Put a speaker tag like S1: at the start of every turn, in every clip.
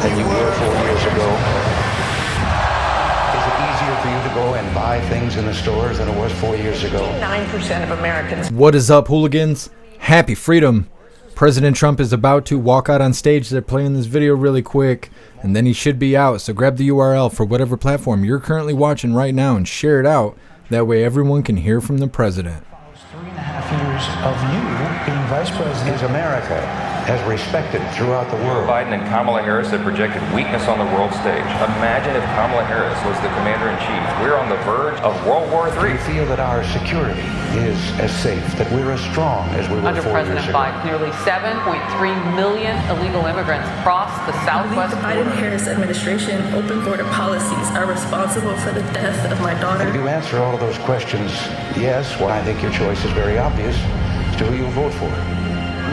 S1: than you were 4 years ago? Is it easier for you to go and buy things in the stores than it was 4 years ago?
S2: 9% of Americans.
S3: What is up, hooligans? Happy freedom. President Trump is about to walk out on stage. They're playing this video really quick, and then he should be out. So grab the URL for whatever platform you're currently watching right now and share it out. That way everyone can hear from the president.
S4: 3.5 years of you being vice president.
S1: Is America as respected throughout the world?
S5: Biden and Kamala Harris have projected weakness on the world stage. Imagine if Kamala Harris was the commander-in-chief. We're on the verge of World War
S1: Do
S5: III.
S1: you feel that our security is as safe, that we're as strong as we were
S2: Under
S1: 4 years
S2: President
S1: ago?
S2: Biden, nearly 7.3 million illegal immigrants crossed the
S6: I believe
S2: southwest
S6: the
S2: border.
S6: Biden-Harris administration open border policies are responsible for the death of my daughter.
S1: If you answer all of those questions yes, well, I think your choice is very obvious as to who you'll vote for.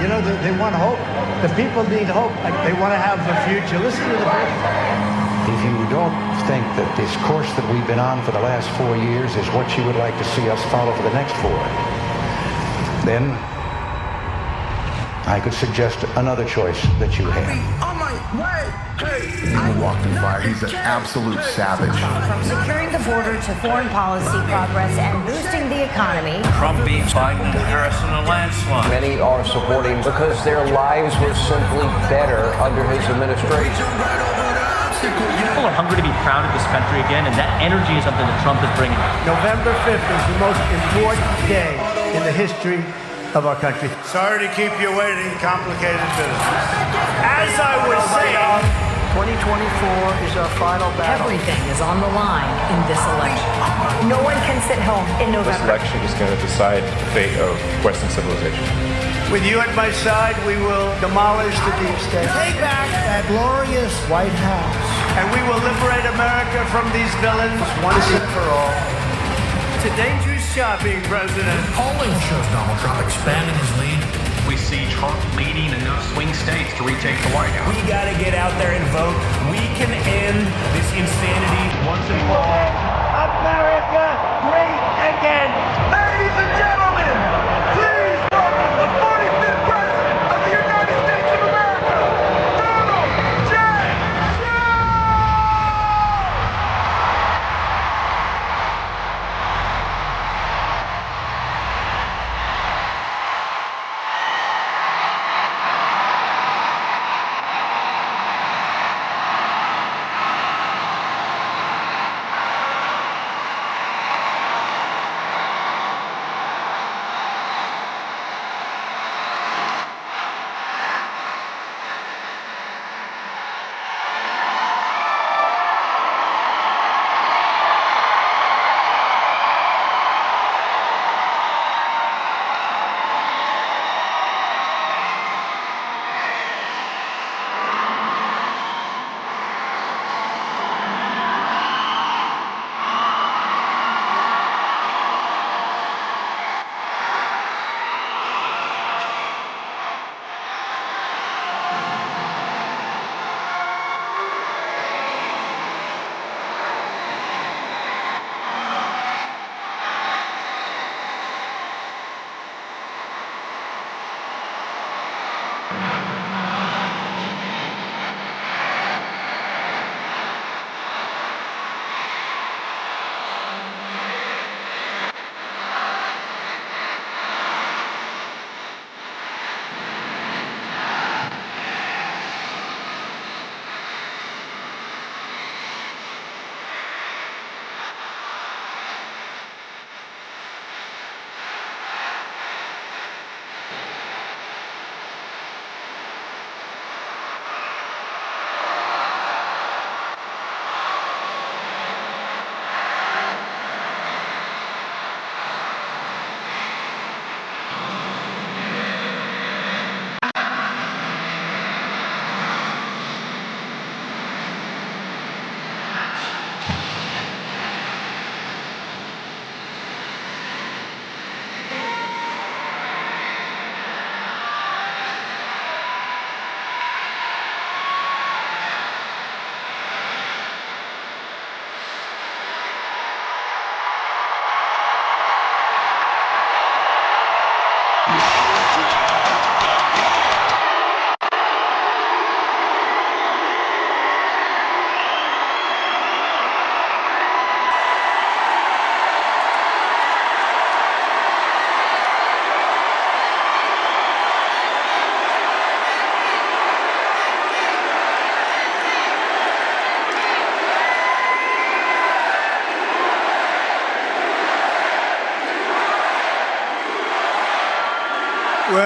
S7: You know, they want hope. The people need hope. Like they want to have a future. Listen to the people.
S1: If you don't think that this course that we've been on for the last 4 years is what you would like to see us follow for the next 4, then I could suggest another choice that you have.
S7: On my way.
S8: He walked in fire. He's an absolute savage.
S9: From securing the border to foreign policy progress and boosting the economy.
S10: Trump beat Biden and Harris in a landslide.
S11: Many are supporting because their lives were simply better under his administration.
S12: People are hungry to be proud of this country again, and that energy is something that Trump is bringing.
S7: November 5th is the most important day in the history of our country.
S13: Sorry to keep you waiting, complicated business. As I was saying,
S7: 2024 is our final battle.
S9: Everything is on the line in this election. No one can sit home in
S5: This
S9: November.
S5: election is going to decide the fate of Western civilization.
S7: With you at my side, we will demolish the deep state.
S4: Take back that glorious White House.
S7: And we will liberate America from these villains once and for all.
S13: it's a dangerous job being president.
S10: Polling shows Donald Trump expanding his lead. We see Trump leading enough swing states to retake the White House.
S13: We gotta get out there and vote. We can end this insanity once and for all.
S7: America great again.
S13: Ladies and gentlemen, please welcome the 45th President of the United States of America, Donald J. Trump!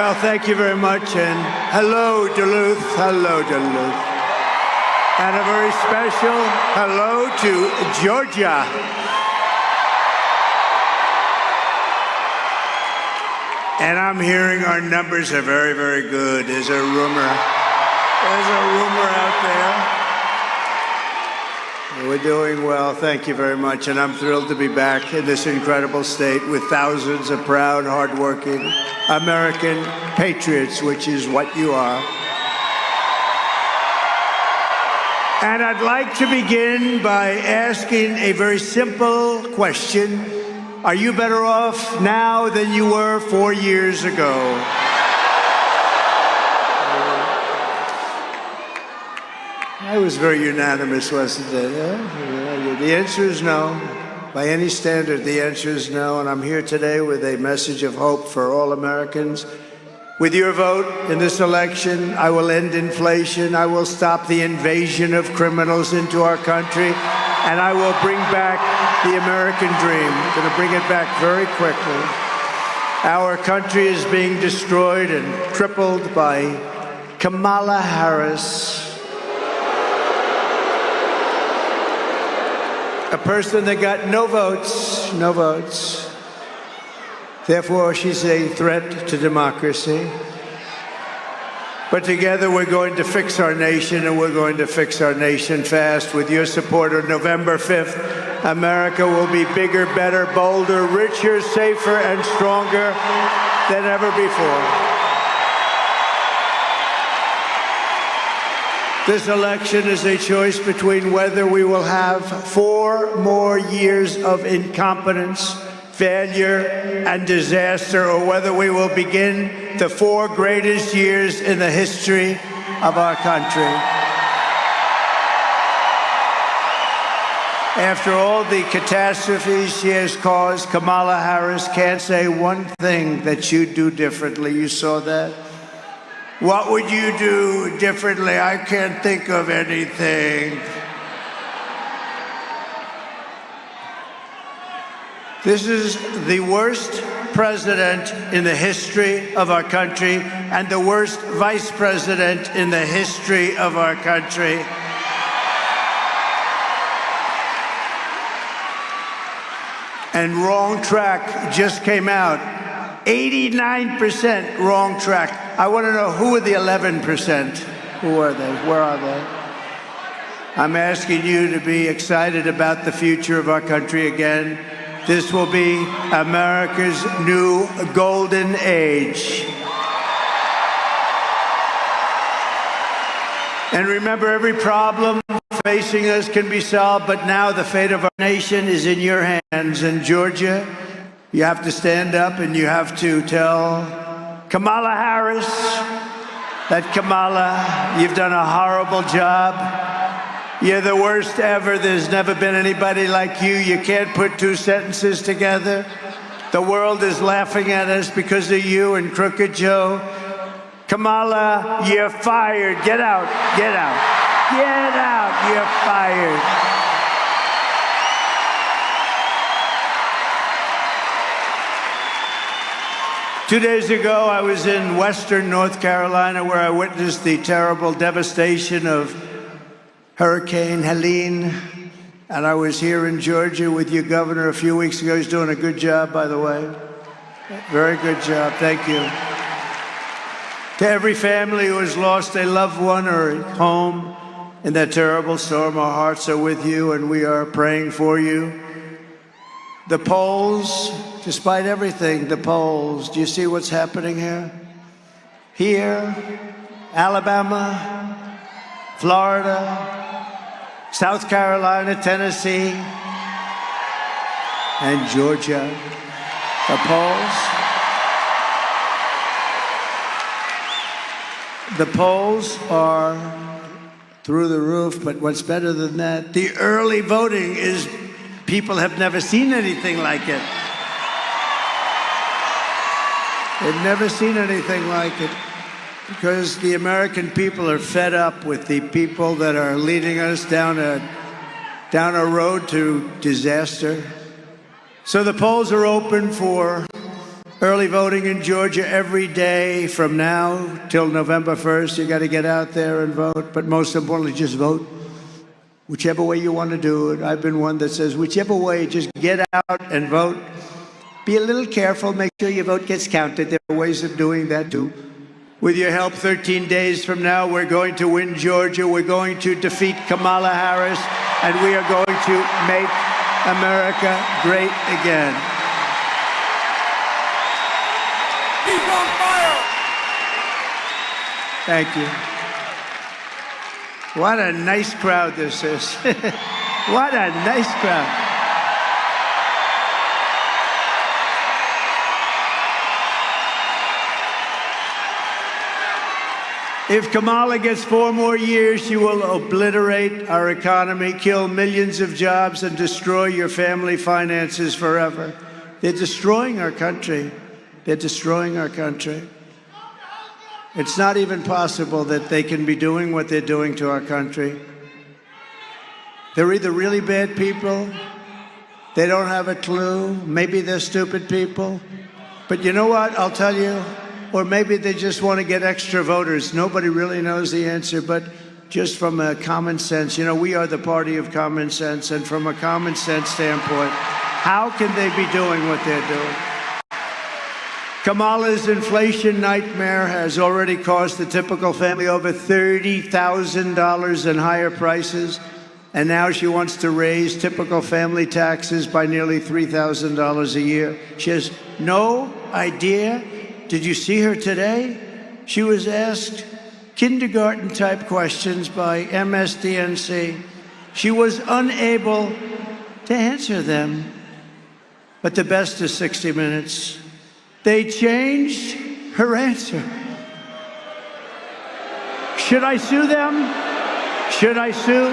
S7: Well, thank you very much, and hello, Duluth. Hello, Duluth. And a very special hello to Georgia. And I'm hearing our numbers are very, very good. There's a rumor out there. We're doing well, thank you very much, and I'm thrilled to be back in this incredible state with thousands of proud, hardworking American patriots, which is what you are. And I'd like to begin by asking a very simple question. Are you better off now than you were 4 years ago? That was very unanimous, wasn't it? The answer is no. By any standard, the answer is no. And I'm here today with a message of hope for all Americans. With your vote in this election, I will end inflation. I will stop the invasion of criminals into our country. And I will bring back the American dream. I'm going to bring it back very quickly. Our country is being destroyed and crippled by Kamala Harris, a person that got no votes. Therefore, she's a threat to democracy. But together, we're going to fix our nation, and we're going to fix our nation fast. With your support on November 5th, America will be bigger, better, bolder, richer, safer, and stronger than ever before. This election is a choice between whether we will have 4 more years of incompetence, failure, and disaster, or whether we will begin the 4 greatest years in the history of our country. After all the catastrophes she has caused, Kamala Harris can't say one thing that you'd do differently. You saw that? What would you do differently? I can't think of anything. This is the worst president in the history of our country and the worst vice president in the history of our country. And Wrong Track just came out. 89% wrong track. I want to know, who are the 11%? Who are they? Where are they? I'm asking you to be excited about the future of our country again. This will be America's new golden age. And remember, every problem facing us can be solved, but now the fate of our nation is in your hands. In Georgia, you have to stand up and you have to tell Kamala Harris that, Kamala, you've done a horrible job. You're the worst ever. There's never been anybody like you. You can't put 2 sentences together. The world is laughing at us because of you and Crooked Joe. Kamala, you're fired. Get out. Get out. Get out. You're fired. Two days ago, I was in western North Carolina, where I witnessed the terrible devastation of Hurricane Helene. And I was here in Georgia with your governor a few weeks ago. He's doing a good job, by the way. Very good job. Thank you. To every family who has lost a loved one or a home in that terrible storm, our hearts are with you, and we are praying for you. The polls, despite everything, the polls, do you see what's happening here? Here, Alabama, Florida, South Carolina, Tennessee, and Georgia. The polls are through the roof, but what's better than that, the early voting is, people have never seen anything like it. They've never seen anything like it, because the American people are fed up with the people that are leading us down a road to disaster. So the polls are open for Early voting in Georgia every day from now till November 1st. You got to get out there and vote. But most importantly, just vote. Whichever way you want to do it. I've been one that says, whichever way, just get out and vote. Be a little careful. Make sure your vote gets counted. There are ways of doing that, too. With your help, 13 days from now, we're going to win Georgia. We're going to defeat Kamala Harris. And we are going to make America great again.
S13: He's on fire!
S7: Thank you. What a nice crowd this is. What a nice crowd. If Kamala gets 4 more years, she will obliterate our economy, kill millions of jobs, and destroy your family finances forever. They're destroying our country. They're destroying our country. It's not even possible that they can be doing what they're doing to our country. They're either really bad people, they don't have a clue, maybe they're stupid people. But you know what? I'll tell you, or maybe they just want to get extra voters. Nobody really knows the answer, but just from a common sense, we are the party of common sense, and from a common sense standpoint, how can they be doing what they're doing? Kamala's inflation nightmare has already cost the typical family over $30,000 in higher prices, and now she wants to raise typical family taxes by nearly $3,000 a year. She has no idea. Did you see her today? She was asked kindergarten-type questions by MSDNC. She was unable to answer them. But the best is 60 Minutes. They changed her answer. Should I sue them? Should I sue?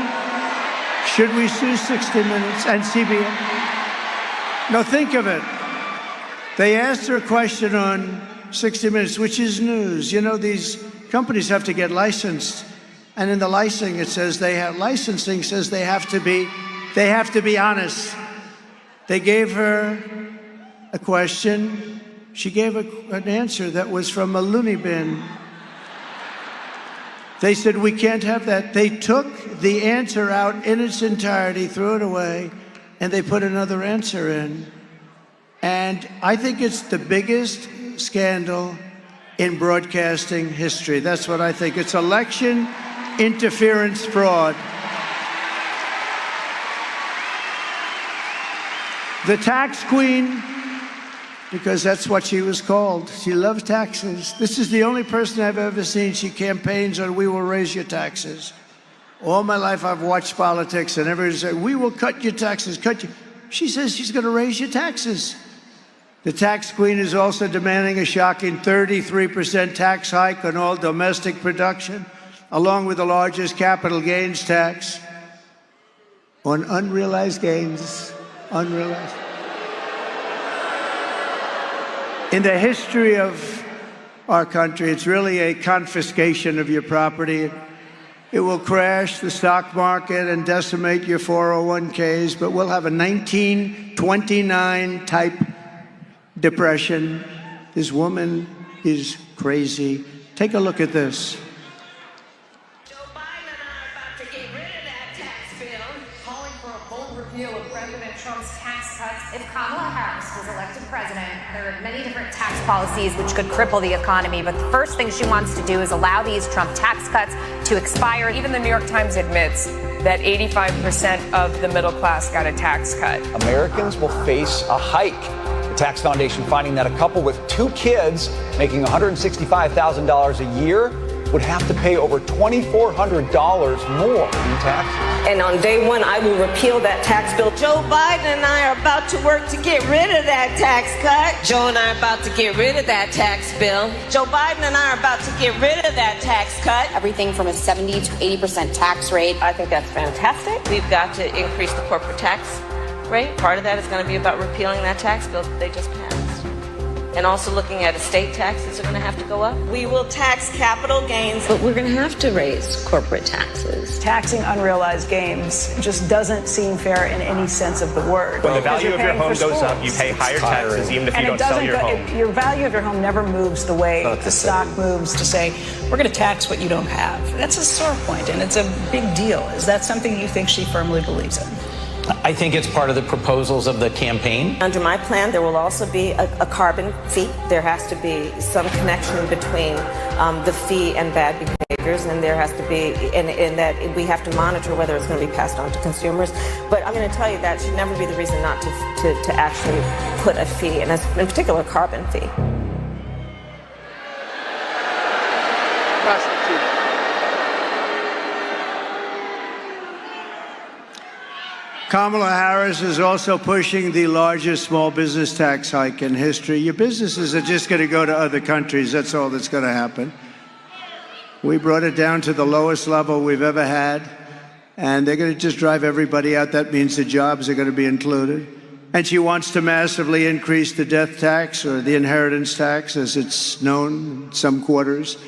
S7: Should we sue 60 Minutes and CBS? No, think of it. They asked her a question on 60 Minutes, which is news. These companies have to get licensed. And in the licensing, it says they have to be honest. They gave her a question. She gave an answer that was from a loony bin. They said, we can't have that. They took the answer out in its entirety, threw it away, and they put another answer in. And I think it's the biggest scandal in broadcasting history. That's what I think. It's election interference fraud. The tax queen, because that's what she was called. She loves taxes. This is the only person I've ever seen. She campaigns on, we will raise your taxes. All my life I've watched politics, and everybody says, we will cut your taxes, She says she's going to raise your taxes. The tax queen is also demanding a shocking 33% tax hike on all domestic production, along with the largest capital gains tax on unrealized gains. Unrealized. In the history of our country, it's really a confiscation of your property. It will crash the stock market and decimate your 401ks, but we'll have a 1929 type depression. This woman is crazy. Take a look at this.
S14: Joe Biden and I are about to get rid of that tax bill, calling for a full repeal of President Trump's tax cuts. If Kamala Harris was elected president, there are many different tax policies which could cripple the economy, but the first thing she wants to do is allow these Trump tax cuts to expire.
S15: Even the New York Times admits that 85% of the middle class got a tax cut.
S16: Americans will face a hike. The Tax Foundation finding that a couple with 2 kids making $165,000 a year would have to pay over $2,400 more in taxes.
S14: And on day one, I will repeal that tax bill. Joe Biden and I are about to work to get rid of that tax cut. Joe and I are about to get rid of that tax bill. Joe Biden and I are about to get rid of that tax cut.
S17: Everything from a 70 to 80% tax rate.
S14: I think that's fantastic. We've got to increase the corporate tax rate. Part of that is going to be about repealing that tax bill that they just passed.
S18: and also looking at estate taxes are going to have to go up.
S19: We will tax capital gains,
S18: but we're going to have to raise corporate taxes.
S20: Taxing unrealized gains just doesn't seem fair in any sense of the word.
S21: When the value of your home goes up, you pay higher taxes even if you don't sell your home.
S20: Your value of your home never moves the way the stock moves to say, we're going to tax what you don't have. That's a sore point, and it's a big deal. Is that something you think she firmly believes in?
S22: I think it's part of the proposals of the campaign.
S19: Under my plan, there will also be a carbon fee. There has to be some connection between the fee and bad behaviors, and there has to be, in that we have to monitor whether it's going to be passed on to consumers. But I'm going to tell you that should never be the reason not to actually put a fee, and in particular, a carbon fee.
S7: Kamala Harris is also pushing the largest small business tax hike in history. Your businesses are just going to go to other countries. That's all that's going to happen. We brought it down to the lowest level we've ever had, and they're going to just drive everybody out. That means the jobs are going to be included. And she wants to massively increase the death tax, or the inheritance tax, as it's known in some quarters,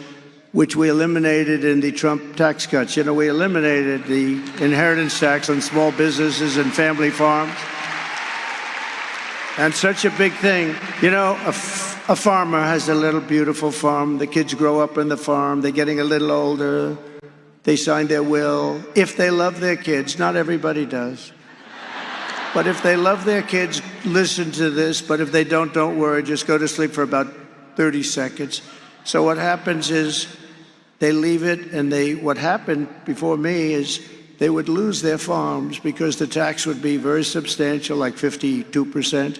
S7: which we eliminated in the Trump tax cuts. You know, we eliminated the inheritance tax on small businesses and family farms. And such a big thing. You know, a farmer has a little beautiful farm. The kids grow up in the farm. They're getting a little older. They sign their will. If they love their kids, not everybody does. But if they love their kids, listen to this. But if they don't worry. Just go to sleep for about 30 seconds. So what happens is, they leave it, and what happened before me is they would lose their farms because the tax would be very substantial, like 52%,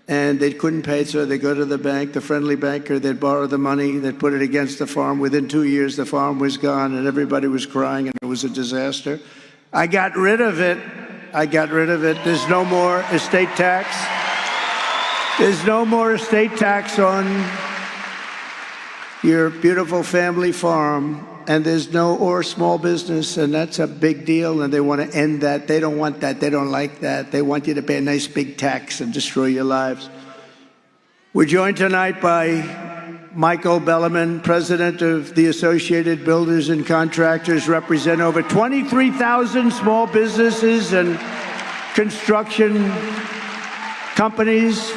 S7: and they couldn't pay, so they go to the bank, the friendly banker, they'd borrow the money, they'd put it against the farm. Within 2 years, the farm was gone, and everybody was crying, and it was a disaster. I got rid of it. There's no more estate tax. There's no more estate tax on your beautiful family farm, and there's or small business, and that's a big deal, and they want to end that. They don't want that. They don't like that. They want you to pay a nice big tax and destroy your lives. We're joined tonight by Michael Bellerman, president of the Associated Builders and Contractors, represent over 23,000 small businesses and construction companies.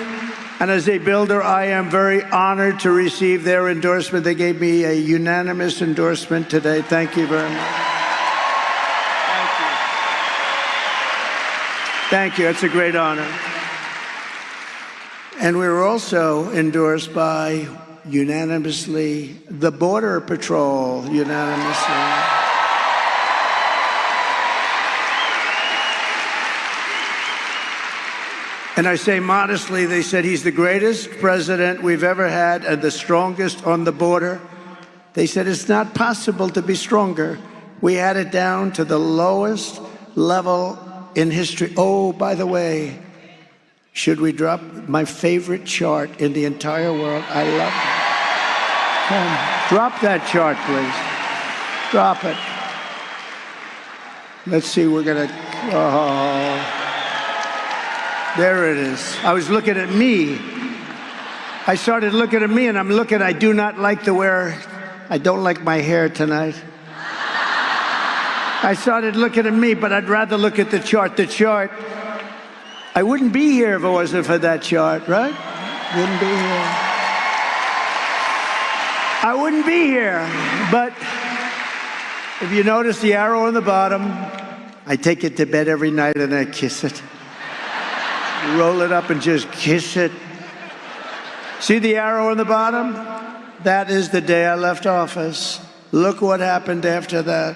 S7: And as a builder, I am very honored to receive their endorsement. They gave me a unanimous endorsement today. Thank you very much. Thank you. It's a great honor. And we were also endorsed by, unanimously, the Border Patrol, unanimously. And I say modestly, they said he's the greatest president we've ever had and the strongest on the border. They said it's not possible to be stronger. We had it down to the lowest level in history. Oh, by the way, should we drop my favorite chart in the entire world? I love it. Drop that chart, please. Drop it. Let's see, we're going to... Oh. There it is. I was looking at me. I started looking at me, and I'm looking. I do not like the wear. I don't like my hair tonight. I started looking at me, but I'd rather look at the chart. The chart. I wouldn't be here if it wasn't for that chart, right? Wouldn't be here. I wouldn't be here. But if you notice the arrow on the bottom, I take it to bed every night and I kiss it. Roll it up and just kiss it. See the arrow on the bottom? That is the day I left office. Look what happened after that.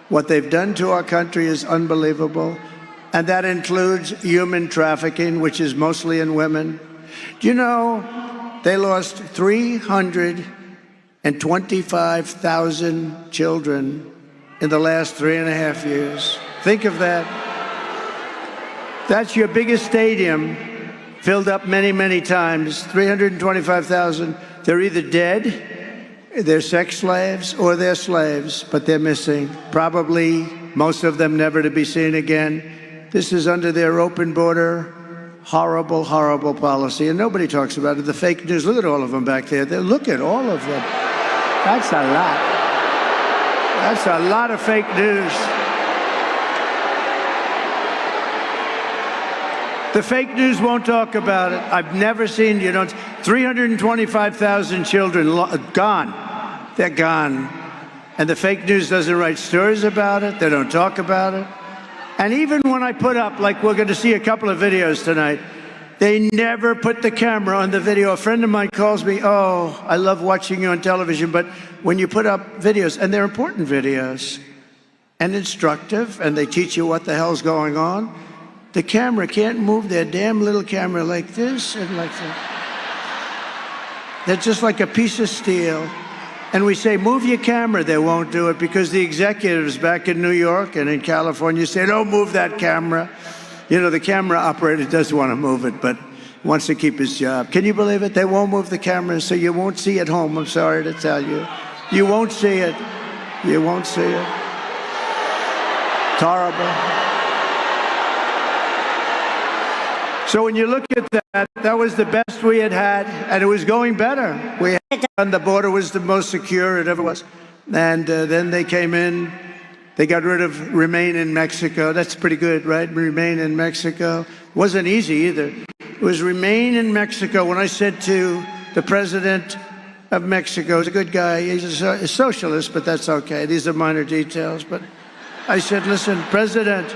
S7: What they've done to our country is unbelievable. And that includes human trafficking, which is mostly in women. Do you know they lost 325,000 children in the last 3.5 years? Think of that. That's your biggest stadium, filled up many, many times, 325,000. They're either dead, they're sex slaves, or they're slaves, but they're missing. Probably most of them never to be seen again. This is under their open border, horrible, horrible policy, and nobody talks about it. The fake news, look at all of them back there. Look at all of them. That's a lot. That's a lot of fake news. The fake news won't talk about it. I've never seen, 325,000 children gone. They're gone. And the fake news doesn't write stories about it. They don't talk about it. And even when I put up, like we're going to see a couple of videos tonight, they never put the camera on the video. A friend of mine calls me, oh, I love watching you on television, but when you put up videos, and they're important videos, and instructive, and they teach you what the hell's going on, the camera can't move their damn little camera like this and like that. They're just like a piece of steel. And we say, move your camera. They won't do it because the executives back in New York and in California say, don't move that camera. The camera operator does want to move it, but wants to keep his job. Can you believe it? They won't move the camera, so you won't see it home. I'm sorry to tell you. You won't see it. You won't see it. It's horrible. So when you look at that, that was the best we had had, and it was going better. We had done, the border was the most secure it ever was. And then they came in, they got rid of Remain in Mexico. That's pretty good, right? Remain in Mexico. Wasn't easy either. It was Remain in Mexico. When I said to the president of Mexico, he's a good guy, he's a socialist, but that's okay. These are minor details. But I said, listen, President,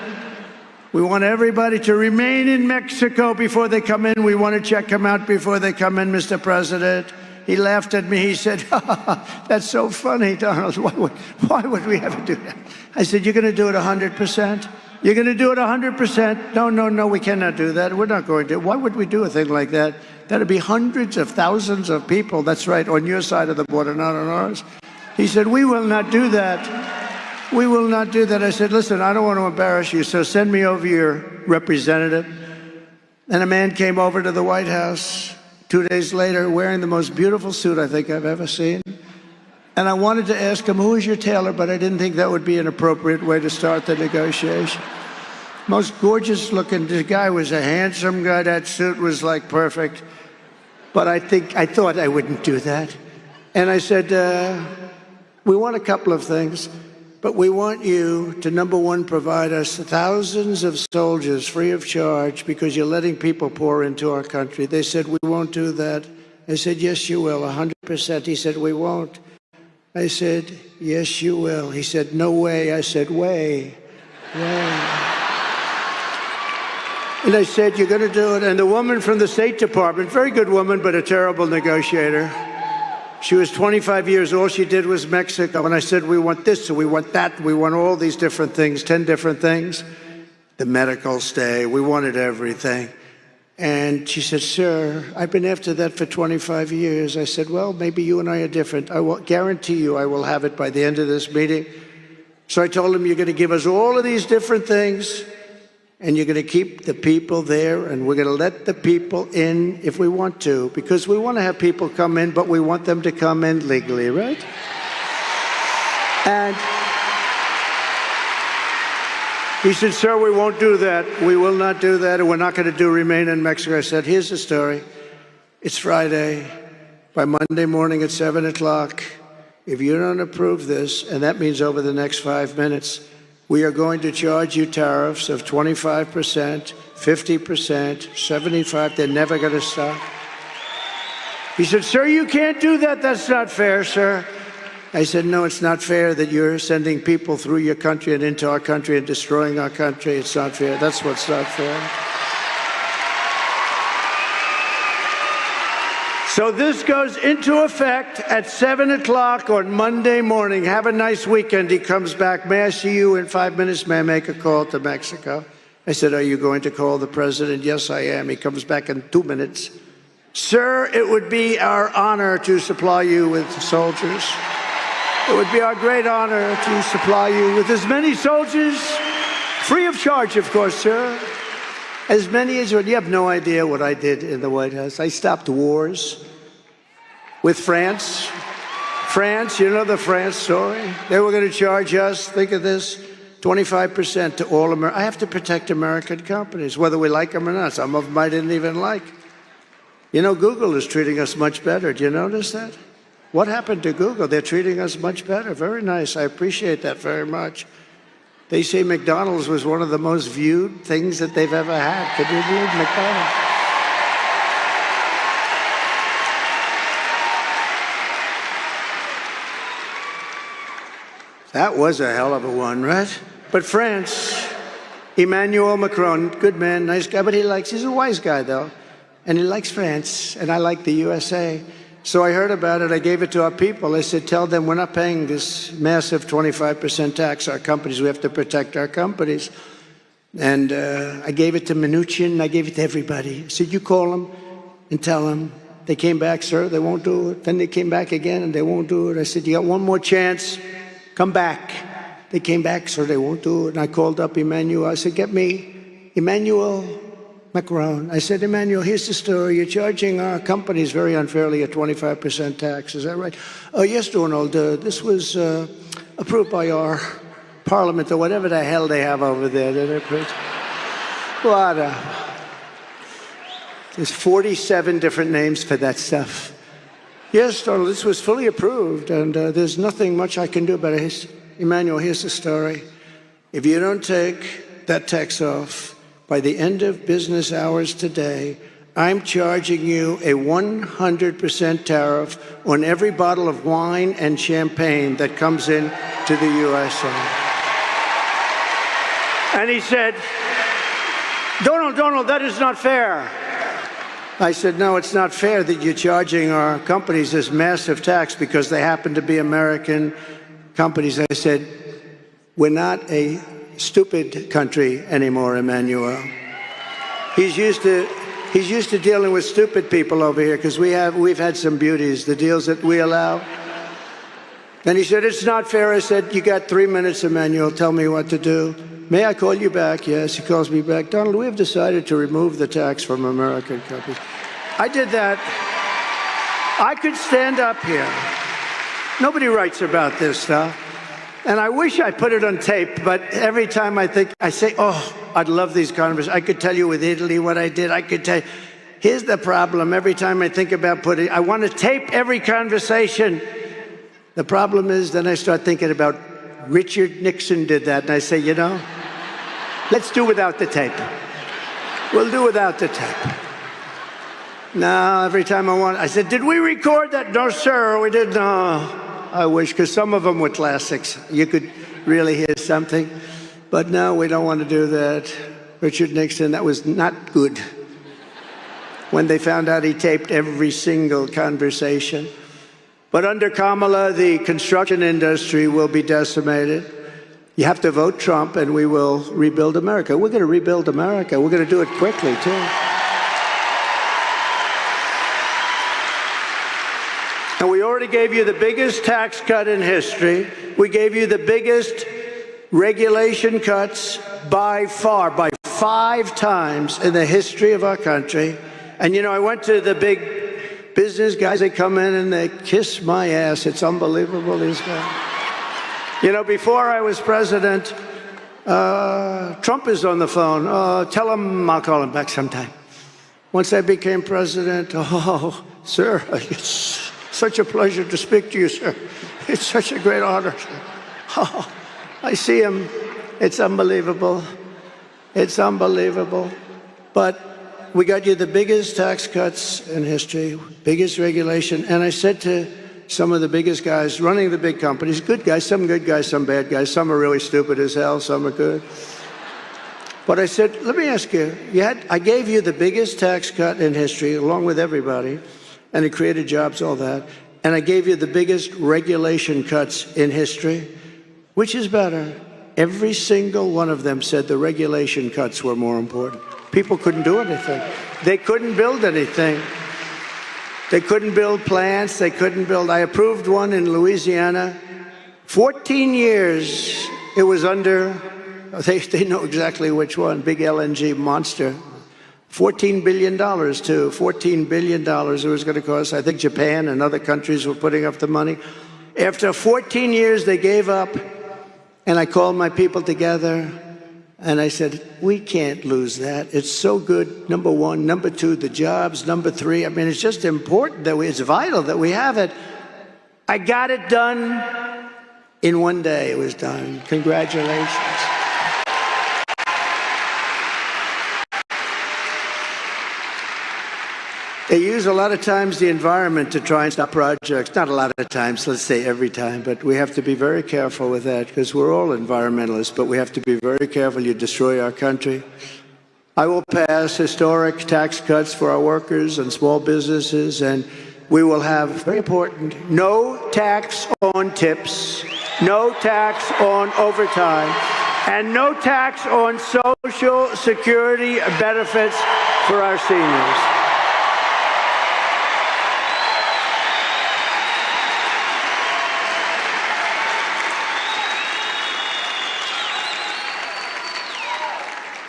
S7: we want everybody to remain in Mexico before they come in. We want to check them out before they come in, Mr. President. He laughed at me. He said, that's so funny, Donald. Why would we ever do that? I said, you're going to do it 100%? You're going to do it 100%? No, we cannot do that. We're not going to. Why would we do a thing like that? That'd be hundreds of thousands of people. That's right, on your side of the border, not on ours. He said, we will not do that. We will not do that. I said, listen, I don't want to embarrass you, so send me over your representative. And a man came over to the White House 2 days later wearing the most beautiful suit I think I've ever seen. And I wanted to ask him, who is your tailor? But I didn't think that would be an appropriate way to start the negotiation. Most gorgeous looking. The guy was a handsome guy. That suit was like perfect. But I thought I wouldn't do that. And I said, we want a couple of things. But we want you to, number one, provide us thousands of soldiers free of charge because you're letting people pour into our country. They said, we won't do that. I said, yes, you will, 100%. He said, we won't. I said, yes, you will. He said, no way. I said, way. And I said, you're going to do it. And the woman from the State Department, very good woman, but a terrible negotiator. She was 25 years old. All she did was Mexico. And I said, we want this, and we want that. We want all these different things, 10 different things. The medical stay. We wanted everything. And she said, sir, I've been after that for 25 years. I said, well, maybe you and I are different. I will guarantee you I will have it by the end of this meeting. So I told him, you're going to give us all of these different things, and you're going to keep the people there, and we're going to let the people in if we want to, because we want to have people come in, but we want them to come in legally, right? And he said, sir, we won't do that. We will not do that, and we're not going to do Remain in Mexico. I said, here's the story. It's Friday. By Monday morning at 7 o'clock, if you don't approve this, and that means over the next 5 minutes, we are going to charge you tariffs of 25%, 50%, 75%. They're never going to stop. He said, sir, you can't do that. That's not fair, sir. I said, no, it's not fair that you're sending people through your country and into our country and destroying our country. It's not fair. That's what's not fair. So this goes into effect at 7 o'clock on Monday morning. Have a nice weekend. He comes back. May I see you in 5 minutes? May I make a call to Mexico? I said, are you going to call the president? Yes, I am. He comes back in 2 minutes. Sir, it would be our honor to supply you with soldiers. It would be our great honor to supply you with as many soldiers, free of charge, of course, sir. As many as you have no idea what I did in the White House. I stopped wars with France. France, you know the France story? They were going to charge us, think of this, 25% to all Americans. I have to protect American companies, whether we like them or not. Some of them I didn't even like. You know, Google is treating us much better. Do you notice that? What happened to Google? They're treating us much better. Very nice. I appreciate that very much. They say McDonald's was one of the most viewed things that they've ever had. Could you believe McDonald's? That was a hell of a one, right? But France, Emmanuel Macron, good man, nice guy, but he's a wise guy, though. And he likes France, and I like the USA. So I heard about it. I gave it to our people. I said, tell them we're not paying this massive 25% tax. Our companies, we have to protect our companies. And I gave it to Mnuchin. I gave it to everybody. I said, you call them and tell them. They came back, sir, they won't do it. Then they came back again, and they won't do it. I said, you got one more chance. Come back. They came back, sir, they won't do it. And I called up Emmanuel. I said, get me Emmanuel Macron. I said, Emmanuel, here's the story. You're charging our companies very unfairly a 25% tax. Is that right? Oh, yes, Donald. This was approved by our parliament or whatever the hell they have over there. What? There's 47 different names for that stuff. Yes, Donald, this was fully approved, and there's nothing much I can do about it. Emmanuel, here's the story. If you don't take that tax off by the end of business hours today, I'm charging you a 100% tariff on every bottle of wine and champagne that comes in to the USA. And he said, Donald, that is not fair. I said, no, it's not fair that you're charging our companies this massive tax because they happen to be American companies. I said, we're not a stupid country anymore, Emmanuel. He's used to dealing with stupid people over here because we've had some beauties, the deals that we allow. And he said, it's not fair. I said, you got 3 minutes, Emmanuel. Tell me what to do. May I call you back? Yes, he calls me back. Donald, we have decided to remove the tax from American companies. I did that. I could stand up here. Nobody writes about this stuff. And I wish I put it on tape, but every time I say, oh, I'd love these conversations. I could tell you with Italy what I did. I could tell you. Here's the problem. Every time I think about I want to tape every conversation. The problem is then I start thinking about Richard Nixon did that, and I say, you know, let's do without the tape. We'll do without the tape. Now, every time I said, did we record that? No, sir, we didn't. No. I wish, because some of them were classics. You could really hear something. But no, we don't want to do that. Richard Nixon, that was not good. When they found out he taped every single conversation. But under Kamala, the construction industry will be decimated. You have to vote Trump, and we will rebuild America. We're going to rebuild America. We're going to do it quickly, too. And we already gave you the biggest tax cut in history. We gave you the biggest regulation cuts by far, by 5 times in the history of our country. And, you know, I went to the big business guys. They come in and they kiss my ass. It's unbelievable, these guys. You know, before I was president, Trump is on the phone. Tell him I'll call him back sometime. Once I became president, oh, sir, it's such a pleasure to speak to you, sir. It's such a great honor. Oh, I see him. It's unbelievable. It's unbelievable. But we got you the biggest tax cuts in history, biggest regulation. And I said to some of the biggest guys running the big companies, good guys, some bad guys, some are really stupid as hell, some are good. But I said, let me ask you, I gave you the biggest tax cut in history, along with everybody, and it created jobs, all that. And I gave you the biggest regulation cuts in history. Which is better? Every single one of them said the regulation cuts were more important. People couldn't do anything. They couldn't build anything. They couldn't build plants. They couldn't build. I approved one in Louisiana. 14 years it was under, they know exactly which one, big LNG monster. $14 billion, too. $14 billion it was going to cost. I think Japan and other countries were putting up the money. After 14 years, they gave up, And I called my people together, and I said, we can't lose that. It's so good, number one. Number two, the jobs. Number three, I mean, it's just important that it's vital that we have it. I got it done in one day. It was done. Congratulations. They use a lot of times the environment to try and stop projects. Not a lot of times, let's say every time, but we have to be very careful with that because we're all environmentalists, but we have to be very careful. You destroy our country. I will pass historic tax cuts for our workers and small businesses, and we will have, very important, no tax on tips, no tax on overtime, and no tax on Social Security benefits for our seniors.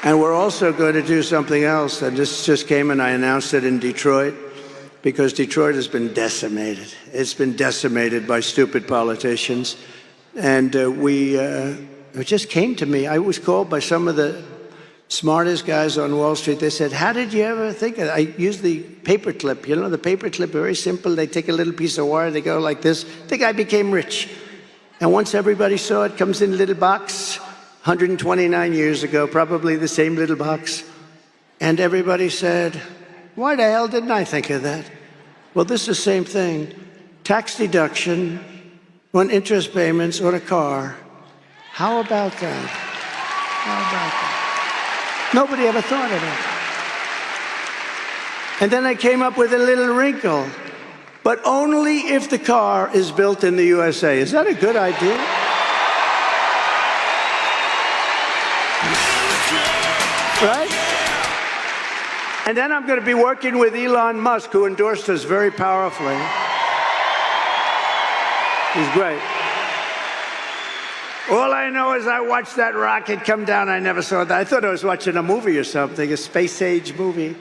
S7: And we're also going to do something else, and this just came and I announced it in Detroit, because Detroit has been decimated. It's been decimated by stupid politicians. And it just came to me. I was called by some of the smartest guys on Wall Street. They said, how did you ever think of it? I used the paper clip. You know, the paper clip, very simple. They take a little piece of wire, they go like this. The guy became rich. And once everybody saw it, comes in a little box, 129 years ago, probably the same little box. And everybody said, why the hell didn't I think of that? Well, this is the same thing. Tax deduction on interest payments on a car. How about that? How about that? Nobody ever thought of it. And then I came up with a little wrinkle. But only if the car is built in the USA. Is that a good idea? Right? And then I'm going to be working with Elon Musk, who endorsed us very powerfully. He's great. All I know is I watched that rocket come down. I never saw that. I thought I was watching a movie or something, a space-age movie.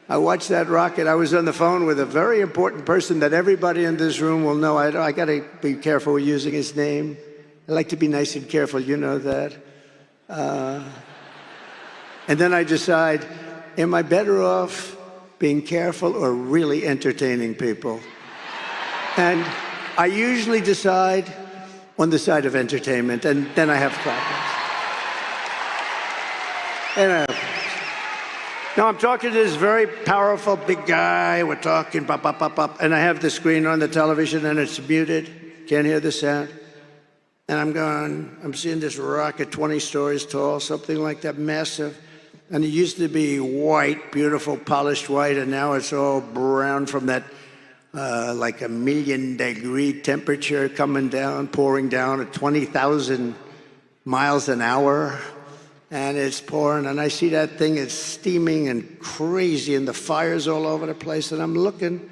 S7: I watched that rocket. I was on the phone with a very important person that everybody in this room will know. I got to be careful with using his name. I like to be nice and careful. You know that. And then I decide, am I better off being careful or really entertaining people? And I usually decide on the side of entertainment, and then I have problems. Now I'm talking to this very powerful big guy. We're talking, bop, bop, bop, bop, and I have the screen on the television, and it's muted. Can't hear the sound. And I'm seeing this rocket 20 stories tall, something like that, massive. And it used to be white, beautiful, polished white, and now it's all brown from that like 1,000,000-degree temperature coming down, pouring down at 20,000 miles an hour. And it's pouring, and I see that thing, it's steaming and crazy, and the fire's all over the place, and I'm looking,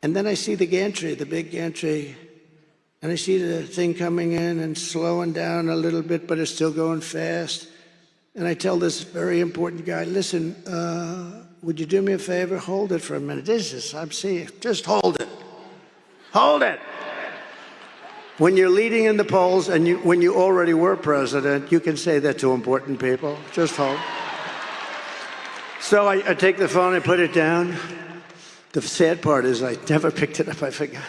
S7: and then I see the gantry, the big gantry, and I see the thing coming in and slowing down a little bit, but it's still going fast. And I tell this very important guy, listen, would you do me a favor? Hold it for a minute. I'm seeing, just hold it. Hold it. When you're leading in the polls and when you already were president, you can say that to important people. Just hold. So I take the phone, I put it down. The sad part is I never picked it up, I forgot.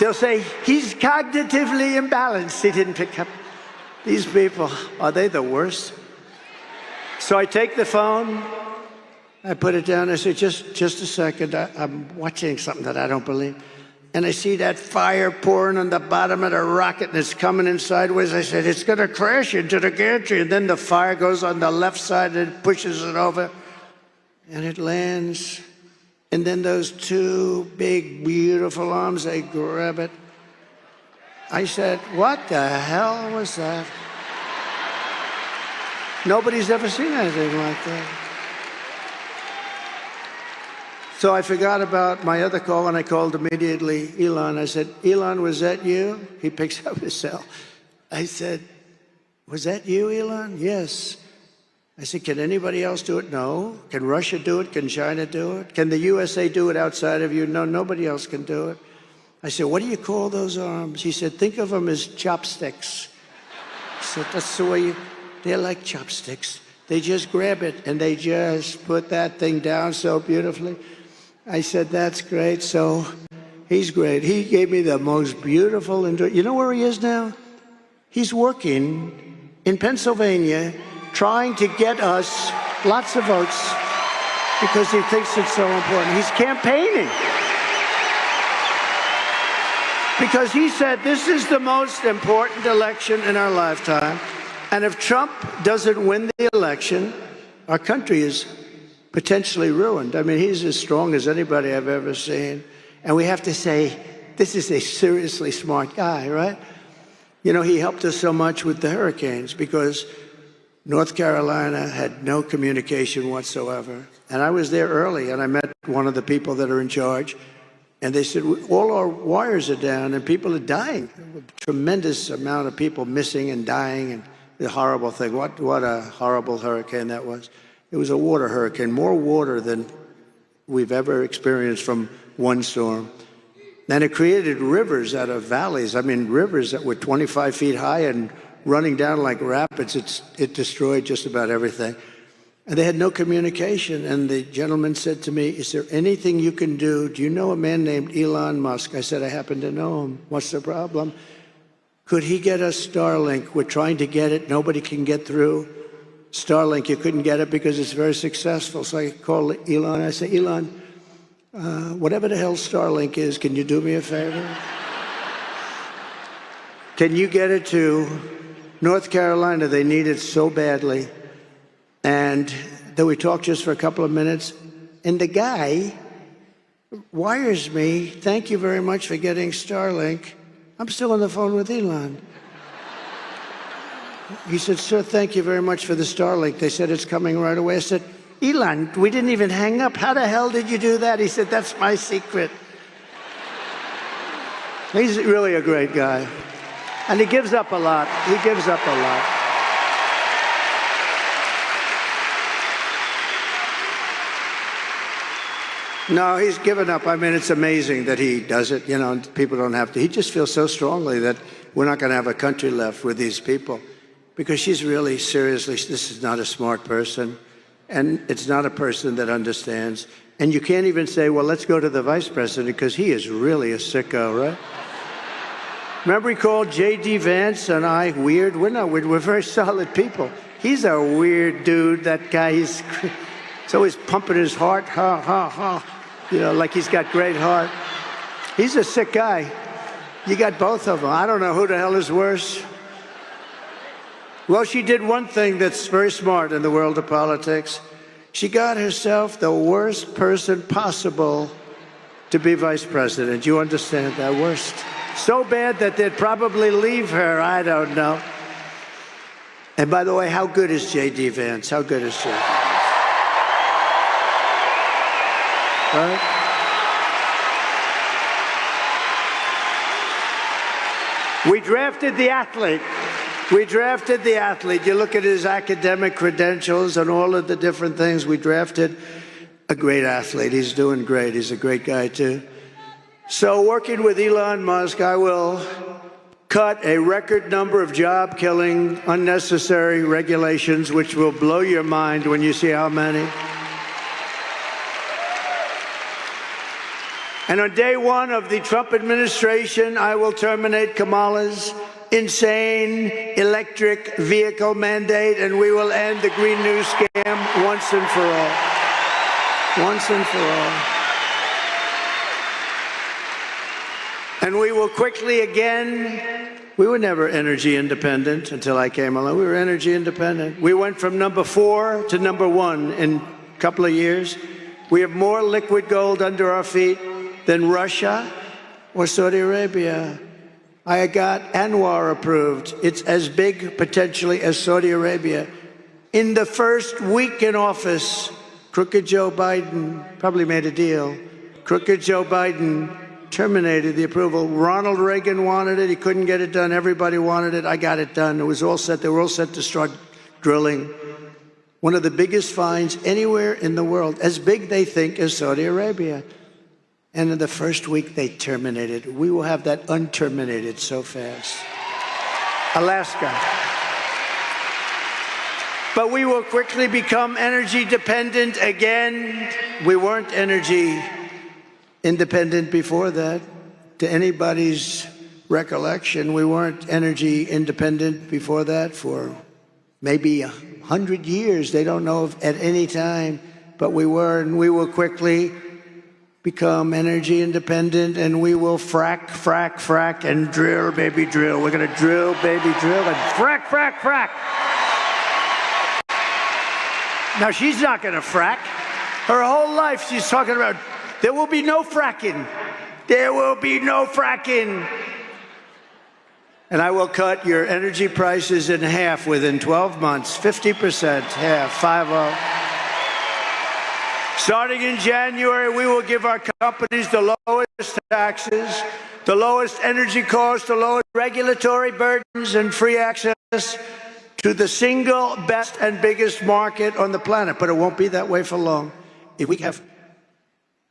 S7: They'll say, he's cognitively imbalanced. He didn't pick up. These people, are they the worst? So I take the phone, I put it down, I say, just a second, I'm watching something that I don't believe. And I see that fire pouring on the bottom of the rocket, and it's coming in sideways. I said, it's going to crash into the gantry. And then the fire goes on the left side and pushes it over, and it lands. And then those two big, beautiful arms, they grab it. I said, what the hell was that? Nobody's ever seen anything like that. So I forgot about my other call, and I called immediately Elon. I said, Elon, was that you? He picks up his cell. I said, was that you, Elon? Yes. I said, can anybody else do it? No. Can Russia do it? Can China do it? Can the USA do it outside of you? No, nobody else can do it. I said, what do you call those arms? He said, think of them as chopsticks. I said, that's the way they're like chopsticks. They just grab it and they just put that thing down so beautifully. I said, that's great. So he's great. He gave me the most beautiful, you know where he is now? He's working in Pennsylvania, trying to get us lots of votes because he thinks it's so important. He's campaigning because he said this is the most important election in our lifetime. And if Trump doesn't win the election, our country is potentially ruined. I mean, he's as strong as anybody I've ever seen. And we have to say, this is a seriously smart guy, right? You know, he helped us so much with the hurricanes because North Carolina had no communication whatsoever. And I was there early, and I met one of the people that are in charge. And they said, all our wires are down, and people are dying. A tremendous amount of people missing and dying, and the horrible thing. What a horrible hurricane that was. It was a water hurricane, more water than we've ever experienced from one storm. And it created rivers out of valleys. I mean, rivers that were 25 feet high and running down like rapids. It destroyed just about everything. And they had no communication. And the gentleman said to me, is there anything you can do? Do you know a man named Elon Musk? I said, I happen to know him. What's the problem? Could he get us Starlink? We're trying to get it. Nobody can get through. Starlink, you couldn't get it because it's very successful. So I called Elon. I said, Elon, whatever the hell Starlink is, can you do me a favor? Can you get it to North Carolina? They need it so badly. And then we talked just for a couple of minutes. And the guy wires me, thank you very much for getting Starlink. I'm still on the phone with Elon. He said, sir, thank you very much for the Starlink. They said it's coming right away. I said, Elon, we didn't even hang up. How the hell did you do that? He said, that's my secret. He's really a great guy. And he gives up a lot. He gives up a lot. No, he's given up. I mean, it's amazing that he does it. You know, people don't have to. He just feels so strongly that we're not going to have a country left with these people. Because she's really, seriously, this is not a smart person. And it's not a person that understands. And you can't even say, well, let's go to the vice president, because he is really a sicko, right? Remember he called J.D. Vance and I weird? We're not weird. We're very solid people. He's a weird dude, that guy. He's always pumping his heart, ha, ha, ha. You know, like he's got great heart. He's a sick guy. You got both of them. I don't know who the hell is worse. Well, she did one thing that's very smart in the world of politics. She got herself the worst person possible to be vice president. You understand that? Worst. So bad that they'd probably leave her. I don't know. And by the way, how good is J.D. Vance? How good is J.D. Vance? Right? We drafted the athlete. We drafted the athlete. You look at his academic credentials and all of the different things. We drafted a great athlete. He's doing great. He's a great guy, too. So working with Elon Musk, I will cut a record number of job-killing, unnecessary regulations, which will blow your mind when you see how many. And on day one of the Trump administration, I will terminate Kamala's insane electric vehicle mandate, and we will end the Green New scam once and for all. Once and for all. And we will quickly again, we were never energy independent until I came along. We were energy independent. We went from number 4 to number 1 in a couple of years. We have more liquid gold under our feet than Russia or Saudi Arabia. I got Anwar approved. It's as big, potentially, as Saudi Arabia. In the first week in office, crooked Joe Biden probably made a deal. Crooked Joe Biden terminated the approval. Ronald Reagan wanted it. He couldn't get it done. Everybody wanted it. I got it done. It was all set. They were all set to start drilling. One of the biggest finds anywhere in the world, as big, they think, as Saudi Arabia. And in the first week, they terminated. We will have that unterminated so fast. Alaska. But we will quickly become energy dependent again. We weren't energy independent before that. To anybody's recollection, we weren't energy independent before that for maybe 100 years. They don't know if at any time, but we were, and we will quickly become energy independent, and we will frack, frack, frack, and drill, baby, drill. We're going to drill, baby, drill, and frack, frack, frack. Now, she's not going to frack. Her whole life, she's talking about, there will be no fracking. There will be no fracking. And I will cut your energy prices in half within 12 months, 50%, half, 50. Starting in January, we will give our companies the lowest taxes, the lowest energy costs, the lowest regulatory burdens, and free access to the single best and biggest market on the planet. But it won't be that way for long. If we have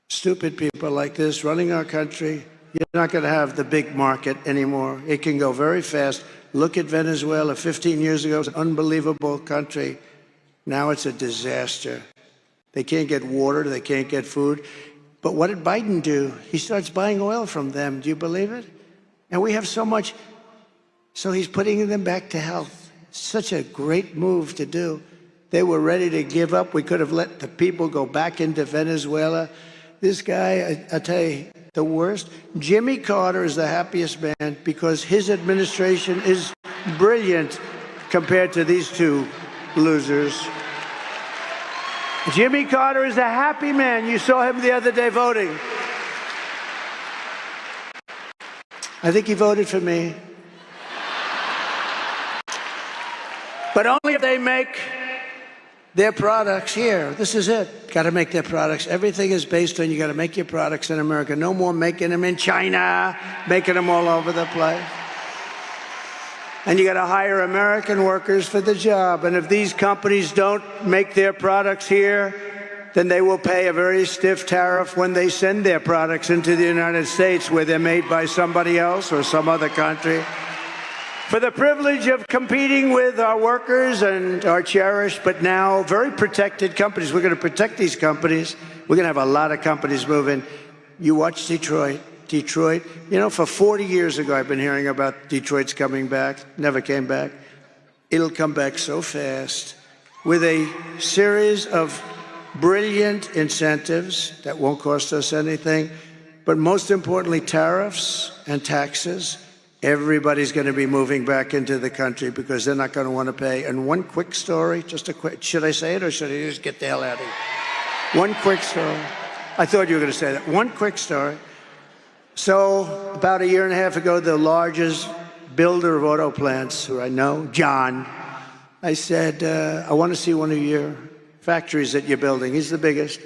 S7: stupid people like this running our country, you're not going to have the big market anymore. It can go very fast. Look at Venezuela. 15 years ago, it was an unbelievable country. Now it's a disaster. They can't get water. They can't get food. But what did Biden do? He starts buying oil from them. Do you believe it? And we have so much. So he's putting them back to health. Such a great move to do. They were ready to give up. We could have let the people go back into Venezuela. This guy, I tell you, the worst. Jimmy Carter is the happiest man because his administration is brilliant compared to these two losers. Jimmy Carter is a happy man. You saw him the other day voting. I think he voted for me. But only if they make their products here. This is it. Got to make their products. Everything is based on you got to make your products in America. No more making them in China, making them all over the place. And you got to hire American workers for the job. And if these companies don't make their products here, then they will pay a very stiff tariff when they send their products into the United States, where they're made by somebody else or some other country. For the privilege of competing with our workers and our cherished but now very protected companies. We're going to protect these companies. We're going to have a lot of companies moving. You watch Detroit. Detroit, you know, for 40 years ago, I've been hearing about Detroit's coming back. Never came back. It'll come back so fast with a series of brilliant incentives that won't cost us anything. But most importantly, tariffs and taxes. Everybody's going to be moving back into the country because they're not going to want to pay. And one quick story, just a quick, should I say it or should I just get the hell out of here? One quick story. I thought you were going to say that. One quick story. So about a year and a half ago, the largest builder of auto plants, who I know, John, I said, I want to see one of your factories that you're building. He's the biggest.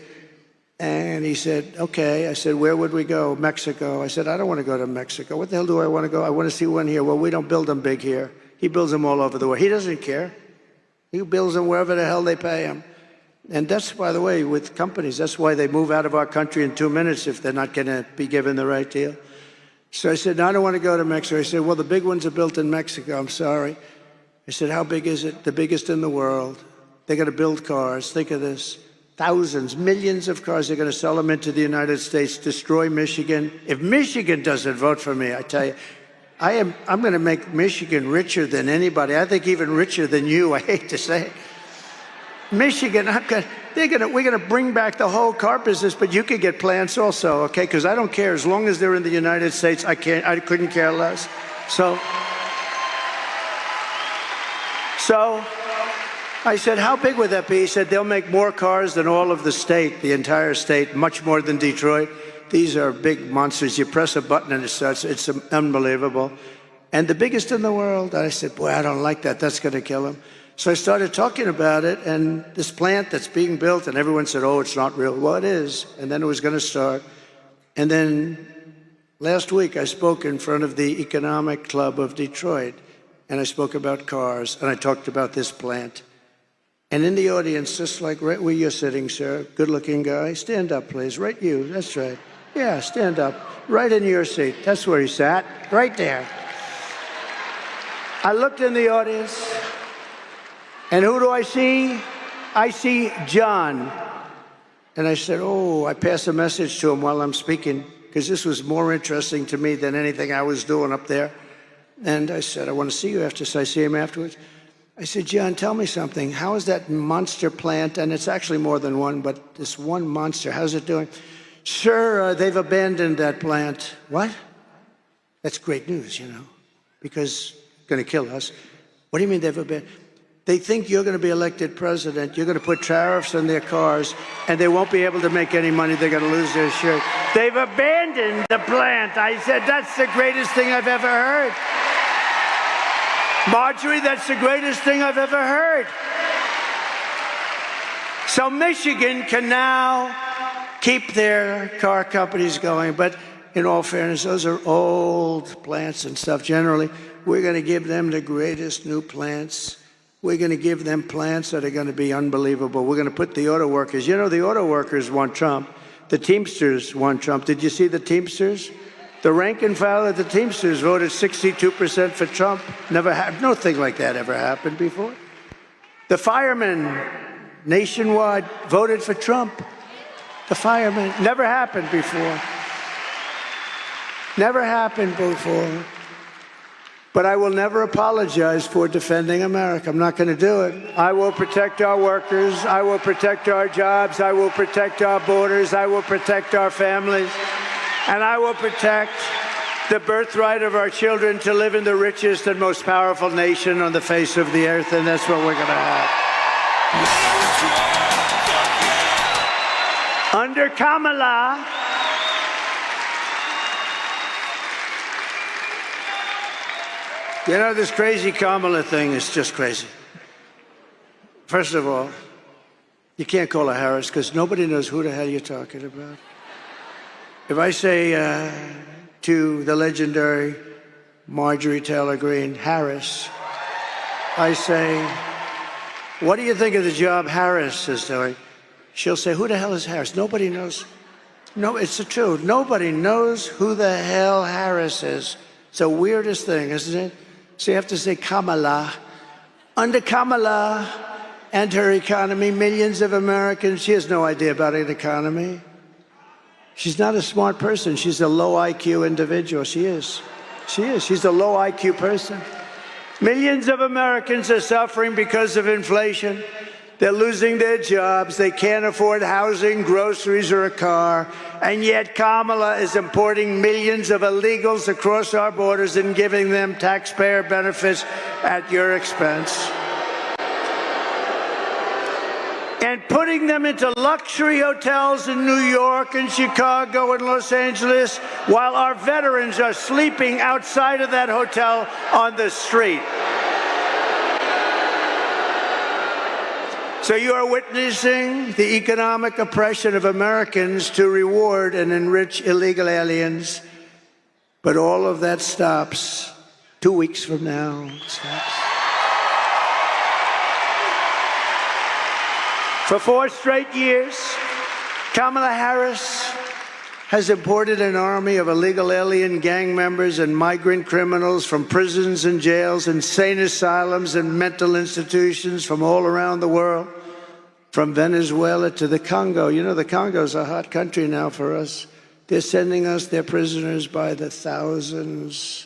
S7: And he said, okay. I said, where would we go? Mexico. I said, I don't want to go to Mexico. What the hell do I want to go? I want to see one here. Well, we don't build them big here. He builds them all over the world. He doesn't care. He builds them wherever the hell they pay him. And that's, by the way, with companies, that's why they move out of our country in 2 minutes if they're not going to be given the right deal. So I said, no, I don't want to go to Mexico. He said, well, the big ones are built in Mexico. I'm sorry. I said, how big is it? The biggest in the world. They're going to build cars. Think of this. Thousands, millions of cars. They're going to sell them into the United States, destroy Michigan. If Michigan doesn't vote for me, I tell you, I'm going to make Michigan richer than anybody. I think even richer than you. I hate to say it. Michigan, we're going to bring back the whole car business, but you can get plants also, okay? Because I don't care. As long as they're in the United States, I couldn't care less. So I said, how big would that be? He said, they'll make more cars than all of the state, the entire state, much more than Detroit. These are big monsters. You press a button and it starts. It's unbelievable. And the biggest in the world. I said, boy, I don't like that. That's going to kill him. So I started talking about it, and this plant that's being built, and everyone said, oh, it's not real. Well, it is. And then it was going to start. And then last week I spoke in front of the Economic Club of Detroit, and I spoke about cars, and I talked about this plant. And in the audience, just like right where you're sitting, sir, good-looking guy, stand up, please. Right you, that's right. Yeah, stand up. Right in your seat. That's where he sat. Right there. I looked in the audience, and who do I see? I see John. And I said, oh, I passed a message to him while I'm speaking, because this was more interesting to me than anything I was doing up there. And I said, I want to see you after. So I see him afterwards. I said, John, tell me something. How is that monster plant? And it's actually more than one, but this one monster, how's it doing? Sir, they've abandoned that plant. What? That's great news, you know, because it's going to kill us. What do you mean they've abandoned? They think you're going to be elected president. You're going to put tariffs on their cars, and they won't be able to make any money. They're going to lose their shirt. They've abandoned the plant. I said, that's the greatest thing I've ever heard. Marjorie, that's the greatest thing I've ever heard. So Michigan can now keep their car companies going. But in all fairness, those are old plants and stuff. Generally, we're going to give them the greatest new plants. We're going to give them plants that are going to be unbelievable. We're going to put the auto workers. You know, the auto workers want Trump. The Teamsters want Trump. Did you see the Teamsters? The rank and file of the Teamsters voted 62% for Trump. Never happened. Nothing like that ever happened before. The firemen nationwide voted for Trump. The firemen. Never happened before. Never happened before. But I will never apologize for defending America. I'm not going to do it. I will protect our workers. I will protect our jobs. I will protect our borders. I will protect our families. And I will protect the birthright of our children to live in the richest and most powerful nation on the face of the earth. And that's what we're going to have. Under Kamala, you know, this crazy Kamala thing is just crazy. First of all, you can't call her Harris because nobody knows who the hell you're talking about. If I say to the legendary Marjorie Taylor Greene, Harris, I say, what do you think of the job Harris is doing? She'll say, who the hell is Harris? Nobody knows. No, it's the truth. Nobody knows who the hell Harris is. It's the weirdest thing, isn't it? So you have to say Kamala. Under Kamala and her economy, millions of Americans, she has no idea about an economy. She's not a smart person. She's a low IQ individual. She is. She is. She's a low IQ person. Millions of Americans are suffering because of inflation. They're losing their jobs. They can't afford housing, groceries, or a car. And yet Kamala is importing millions of illegals across our borders and giving them taxpayer benefits at your expense. And putting them into luxury hotels in New York and Chicago and Los Angeles while our veterans are sleeping outside of that hotel on the street. So you are witnessing the economic oppression of Americans to reward and enrich illegal aliens. But all of that stops 2 weeks from now. It stops. For 4 straight years, Kamala Harris has imported an army of illegal alien gang members and migrant criminals from prisons and jails, insane asylums and mental institutions from all around the world, from Venezuela to the Congo. You know, the Congo's a hot country now for us. They're sending us their prisoners by the thousands.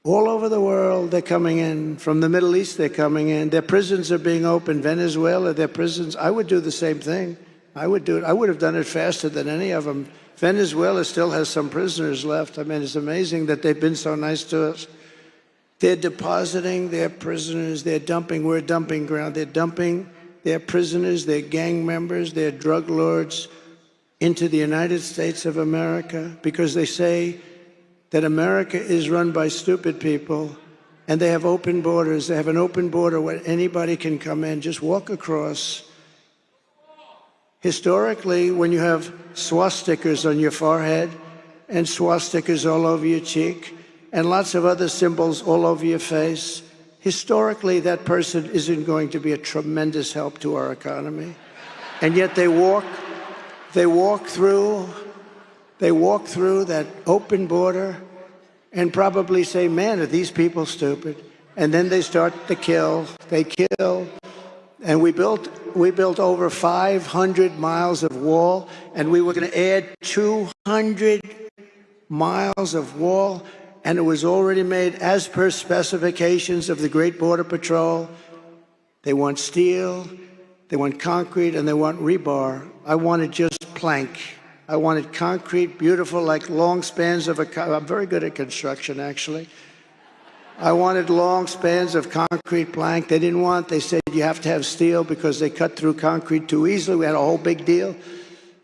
S7: All over the world, they're coming in. From the Middle East, they're coming in. Their prisons are being opened. Venezuela, their prisons. I would do the same thing. I would do it. I would have done it faster than any of them. Venezuela still has some prisoners left. I mean, it's amazing that they've been so nice to us. They're depositing their prisoners. They're dumping. We're a dumping ground. They're dumping their prisoners, their gang members, their drug lords into the United States of America because they say that America is run by stupid people and they have open borders. They have an open border where anybody can come in, just walk across. Historically, when you have swastikas on your forehead and swastikas all over your cheek and lots of other symbols all over your face, historically that person isn't going to be a tremendous help to our economy. And yet they walk through They walk through that open border and probably say, man, are these people stupid? And then they start to kill. They kill. And we built over 500 miles of wall, and we were going to add 200 miles of wall, and it was already made as per specifications of the Great Border Patrol. They want steel, they want concrete, and they want rebar. I wanted just plank. I wanted concrete, beautiful, like long spans of I'm very good at construction, actually. I wanted long spans of concrete plank. They didn't want, they said you have to have steel because they cut through concrete too easily. We had a whole big deal,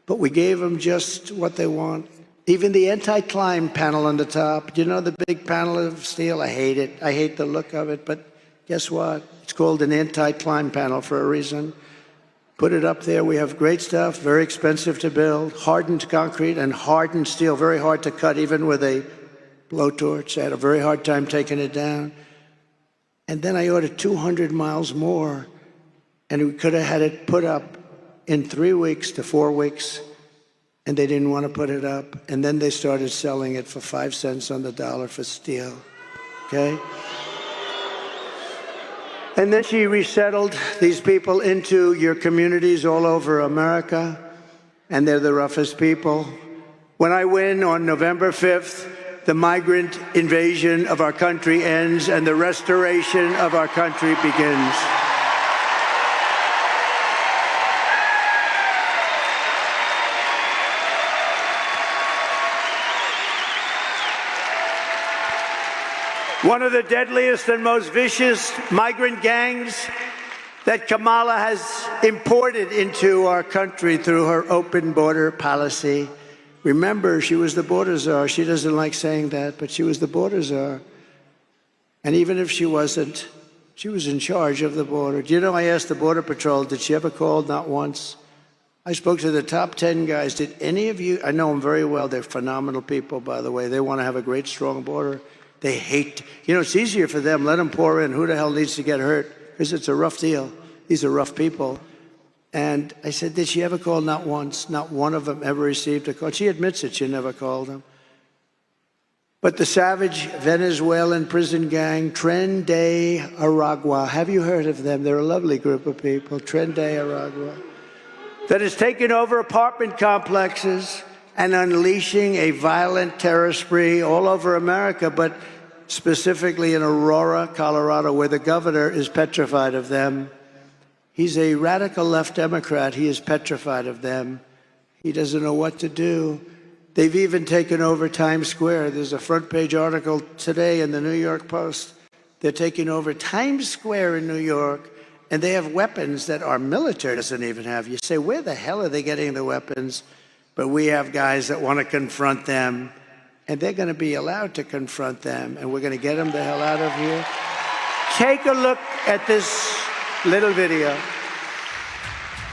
S7: but we gave them just what they want. Even the anti-climb panel on the top, you know, the big panel of steel, I hate it. I hate the look of it, but guess what? It's called an anti-climb panel for a reason. Put it up there. We have great stuff, very expensive to build, hardened concrete and hardened steel, very hard to cut even with a blowtorch. I had a very hard time taking it down. And then I ordered 200 miles more, and we could have had it put up in 3 weeks to 4 weeks, and they didn't want to put it up. And then they started selling it for 5 cents on the dollar for steel, okay? And then she resettled these people into your communities all over America, and they're the roughest people. When I win on November 5th, the migrant invasion of our country ends and the restoration of our country begins. One of the deadliest and most vicious migrant gangs that Kamala has imported into our country through her open border policy. Remember, she was the border czar. She doesn't like saying that, but she was the border czar. And even if she wasn't, she was in charge of the border. Do you know, I asked the Border Patrol, did she ever call? Not once. I spoke to the top 10 guys. Did any of you, I know them very well. They're phenomenal people, by the way. They want to have a great, strong border. They hate, you know, it's easier for them. Let them pour in. Who the hell needs to get hurt? Because it's a rough deal. These are rough people. And I said, did she ever call? Not once. Not one of them ever received a call. She admits it. She never called them. But the savage Venezuelan prison gang, Tren de Aragua, have you heard of them? They're a lovely group of people, Tren de Aragua, that has taken over apartment complexes and unleashing a violent terror spree all over America, but specifically in Aurora, Colorado, where the governor is petrified of them. He's a radical left Democrat. He is petrified of them. He doesn't know what to do. They've even taken over Times Square. There's a front page article today in the New York Post. They're taking over Times Square in New York, and they have weapons that our military doesn't even have. You say, where the hell are they getting the weapons? But we have guys that want to confront them, and they're going to be allowed to confront them, and we're going to get them the hell out of here. Take a look at this little video.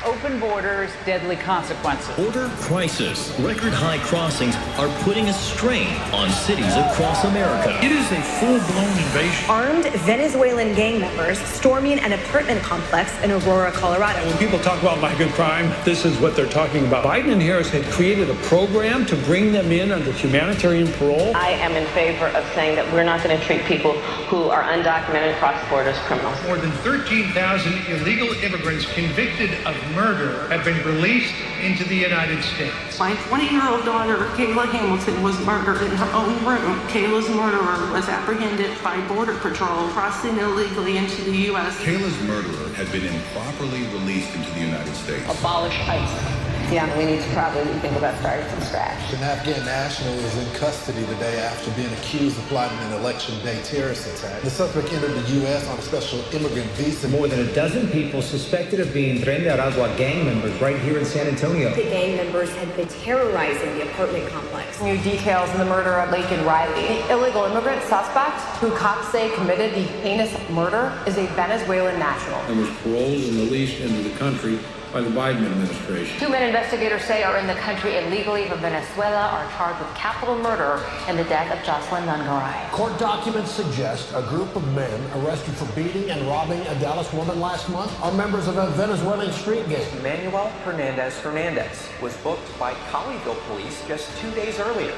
S2: Open borders, deadly consequences.
S3: Border crisis. Record high crossings are putting a strain on cities across America.
S10: It is a full-blown invasion.
S23: Armed Venezuelan gang members storming an apartment complex in Aurora, Colorado.
S24: When people talk about migrant crime, this is what they're talking about. Biden and Harris had created a program to bring them in under humanitarian parole.
S18: I am in favor of saying that we're not going to treat people who are undocumented cross-border as criminals.
S10: More than 13,000 illegal immigrants convicted of murder have been released into the United States.
S25: My 20-year-old daughter, Kayla Hamilton, was murdered in her own room. Kayla's murderer was apprehended by Border Patrol crossing illegally into the U.S.
S26: Kayla's murderer had been improperly released into the United States.
S18: Abolish ICE. Yeah, we need to probably think about starting from scratch.
S27: An Afghan national is in custody today after being accused of plotting an election day terrorist attack. The suspect entered the U.S. on a special immigrant visa.
S28: More than a dozen people suspected of being Tren de Aragua gang members right here in San Antonio.
S23: The gang members had been terrorizing the apartment complex.
S14: New details in the murder of Laken Riley. The illegal immigrant suspect, who cops say committed the heinous murder, is a Venezuelan national.
S29: And was paroled and released into the country
S24: by the Biden administration.
S14: 2 men investigators say are in the country illegally from Venezuela are charged with capital murder in the death of Jocelyn Nungaray.
S1: Court documents suggest a group of men arrested for beating and robbing a Dallas woman last month are members of a Venezuelan street gang.
S4: Manuel Hernandez was booked by Colleyville police just 2 days earlier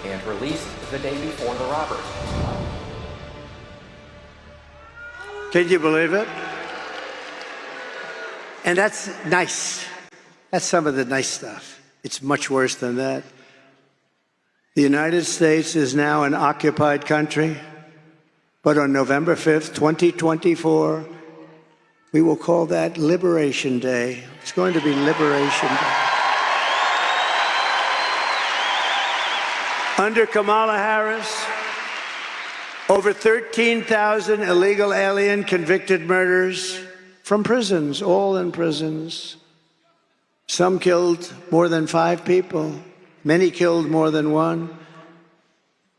S4: and released the day before the robbery.
S7: Can you believe it? And that's nice. That's some of the nice stuff. It's much worse than that. The United States is now an occupied country, but on November 5th, 2024, we will call that Liberation Day. It's going to be Liberation Day. Under Kamala Harris, over 13,000 illegal alien convicted murders from prisons, all in prisons. Some killed more than 5 people. Many killed more than 1.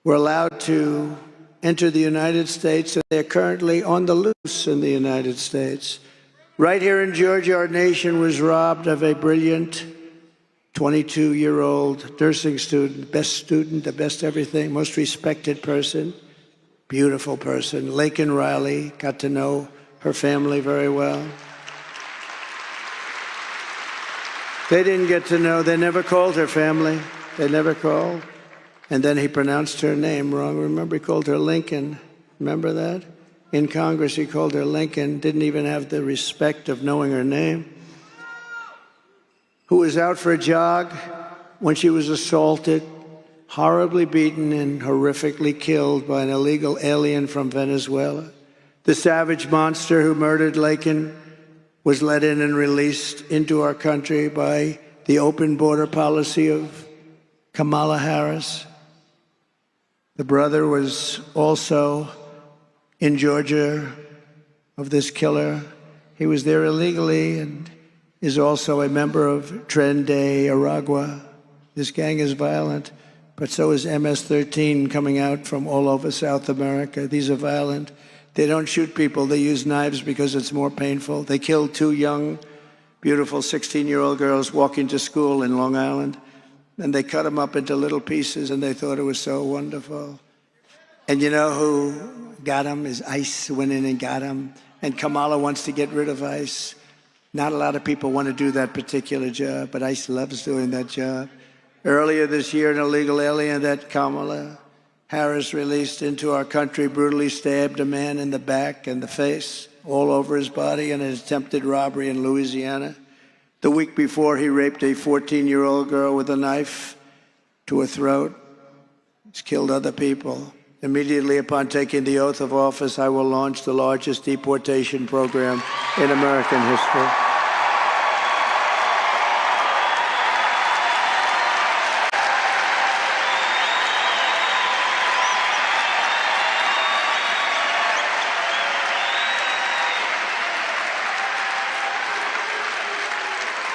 S7: Were allowed to enter the United States, and they're currently on the loose in the United States. Right here in Georgia, our nation was robbed of a brilliant 22-year-old nursing student, the best everything, most respected person, beautiful person. Laken Riley, got to know her family very well. They didn't get to know, they never called her family. They never called. And then he pronounced her name wrong. Remember, he called her Lincoln. Remember that? In Congress, he called her Lincoln, didn't even have the respect of knowing her name. Who was out for a jog when she was assaulted, horribly beaten, and horrifically killed by an illegal alien from Venezuela. The savage monster who murdered Laken was let in and released into our country by the open border policy of Kamala Harris. The brother was also in Georgia of this killer. He was there illegally and is also a member of Tren de Aragua. This gang is violent, but so is MS-13 coming out from all over South America. These are violent. They don't shoot people. They use knives because it's more painful. They killed 2 young, beautiful 16-year-old girls walking to school in Long Island, and they cut them up into little pieces, and they thought it was so wonderful. And you know who got them? Is ICE went in and got them. And Kamala wants to get rid of ICE. Not a lot of people want to do that particular job, but ICE loves doing that job. Earlier this year, an illegal alien that Kamala Harris released into our country brutally stabbed a man in the back and the face, all over his body, in an attempted robbery in Louisiana. The week before, he raped a 14-year-old girl with a knife to her throat. He's killed other people. Immediately upon taking the oath of office, I will launch the largest deportation program in American history.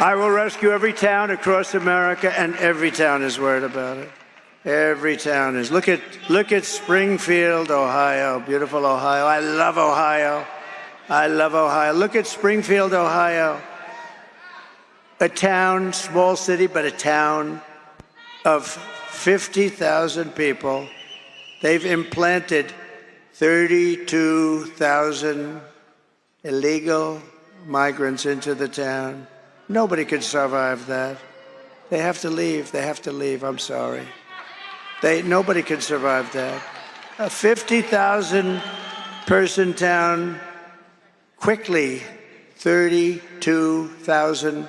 S7: I will rescue every town across America, and every town is worried about it. Every town is. Look at Springfield, Ohio, beautiful Ohio. I love Ohio. I love Ohio. Look at Springfield, Ohio. A town, small city, but a town of 50,000 people. They've implanted 32,000 illegal migrants into the town. Nobody could survive that. They have to leave. They have to leave. I'm sorry. Nobody can survive that. A 50,000 person town, quickly 32,000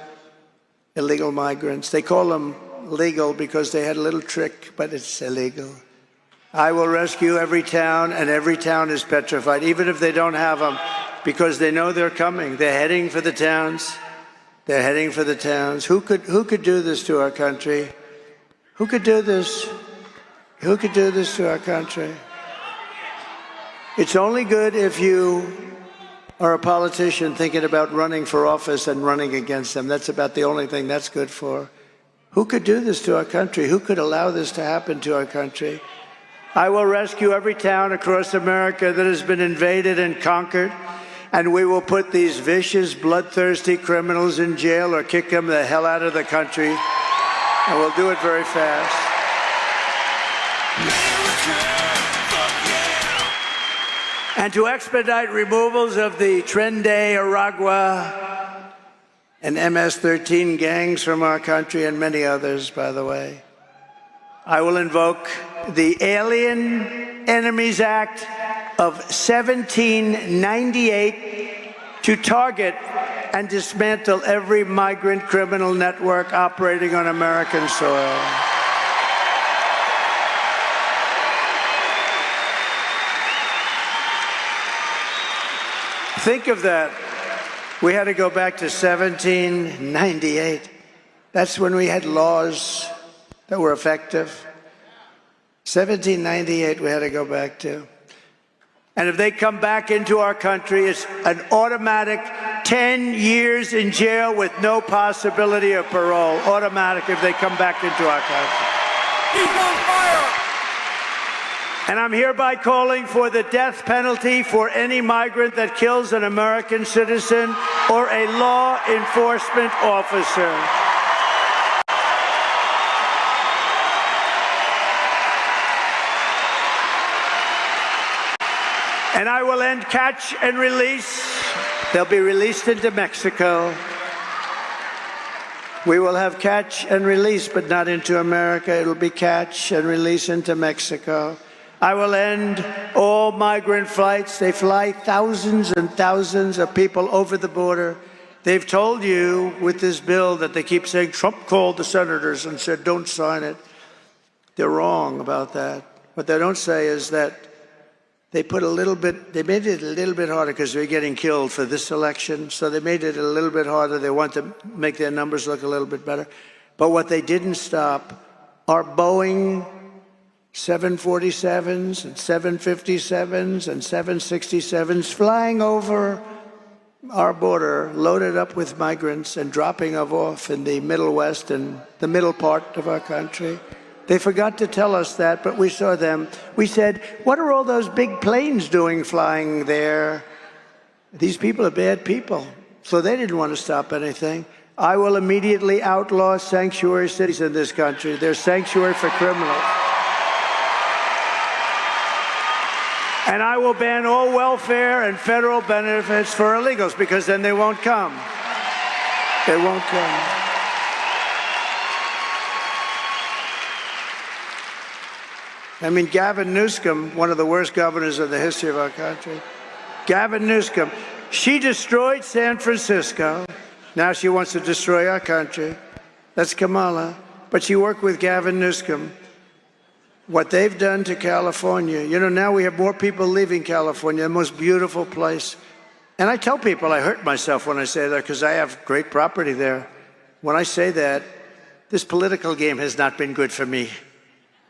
S7: illegal migrants. They call them legal because they had a little trick, but it's illegal. I will rescue every town, and every town is petrified, even if they don't have them, because they know they're coming. They're heading for the towns. They're heading for the towns. Who could do this to our country? Who could do this? Who could do this to our country? It's only good if you are a politician thinking about running for office and running against them. That's about the only thing that's good for. Who could do this to our country? Who could allow this to happen to our country? I will rescue every town across America that has been invaded and conquered and we will put these vicious, bloodthirsty criminals in jail or kick them the hell out of the country, and we'll do it very fast. And to expedite removals of the Tren Aragua and MS-13 gangs from our country, and many others, by the way, I will invoke the Alien Enemies Act of 1798 to target and dismantle every migrant criminal network operating on American soil. Think of that. We had to go back to 1798. That's when we had laws that were effective. 1798 we had to go back to. And if they come back into our country, it's an automatic 10 years in jail with no possibility of parole. Automatic if they come back into our country. Keep on fire! And I'm hereby calling for the death penalty for any migrant that kills an American citizen or a law enforcement officer. And I will end catch and release. They'll be released into Mexico. We will have catch and release, but not into America. It'll be catch and release into Mexico. I will end all migrant flights. They fly thousands and thousands of people over the border. They've told you with this bill that they keep saying Trump called the senators and said, don't sign it. They're wrong about that. What they don't say is that they made it a little bit harder because they're getting killed for this election. So they made it a little bit harder. They want to make their numbers look a little bit better. But what they didn't stop are Boeing 747s and 757s and 767s flying over our border, loaded up with migrants and dropping them off in the Middle West and the middle part of our country. They forgot to tell us that, but we saw them. We said, what are all those big planes doing flying there? These people are bad people, so they didn't want to stop anything. I will immediately outlaw sanctuary cities in this country. They're sanctuary for criminals. And I will ban all welfare and federal benefits for illegals, because then they won't come. They won't come. I mean, Gavin Newsom, one of the worst governors in the history of our country. Gavin Newsom, she destroyed San Francisco. Now she wants to destroy our country. That's Kamala. But she worked with Gavin Newsom. What they've done to California, you know, now we have more people leaving California, the most beautiful place. And I tell people I hurt myself when I say that because I have great property there. When I say that, this political game has not been good for me.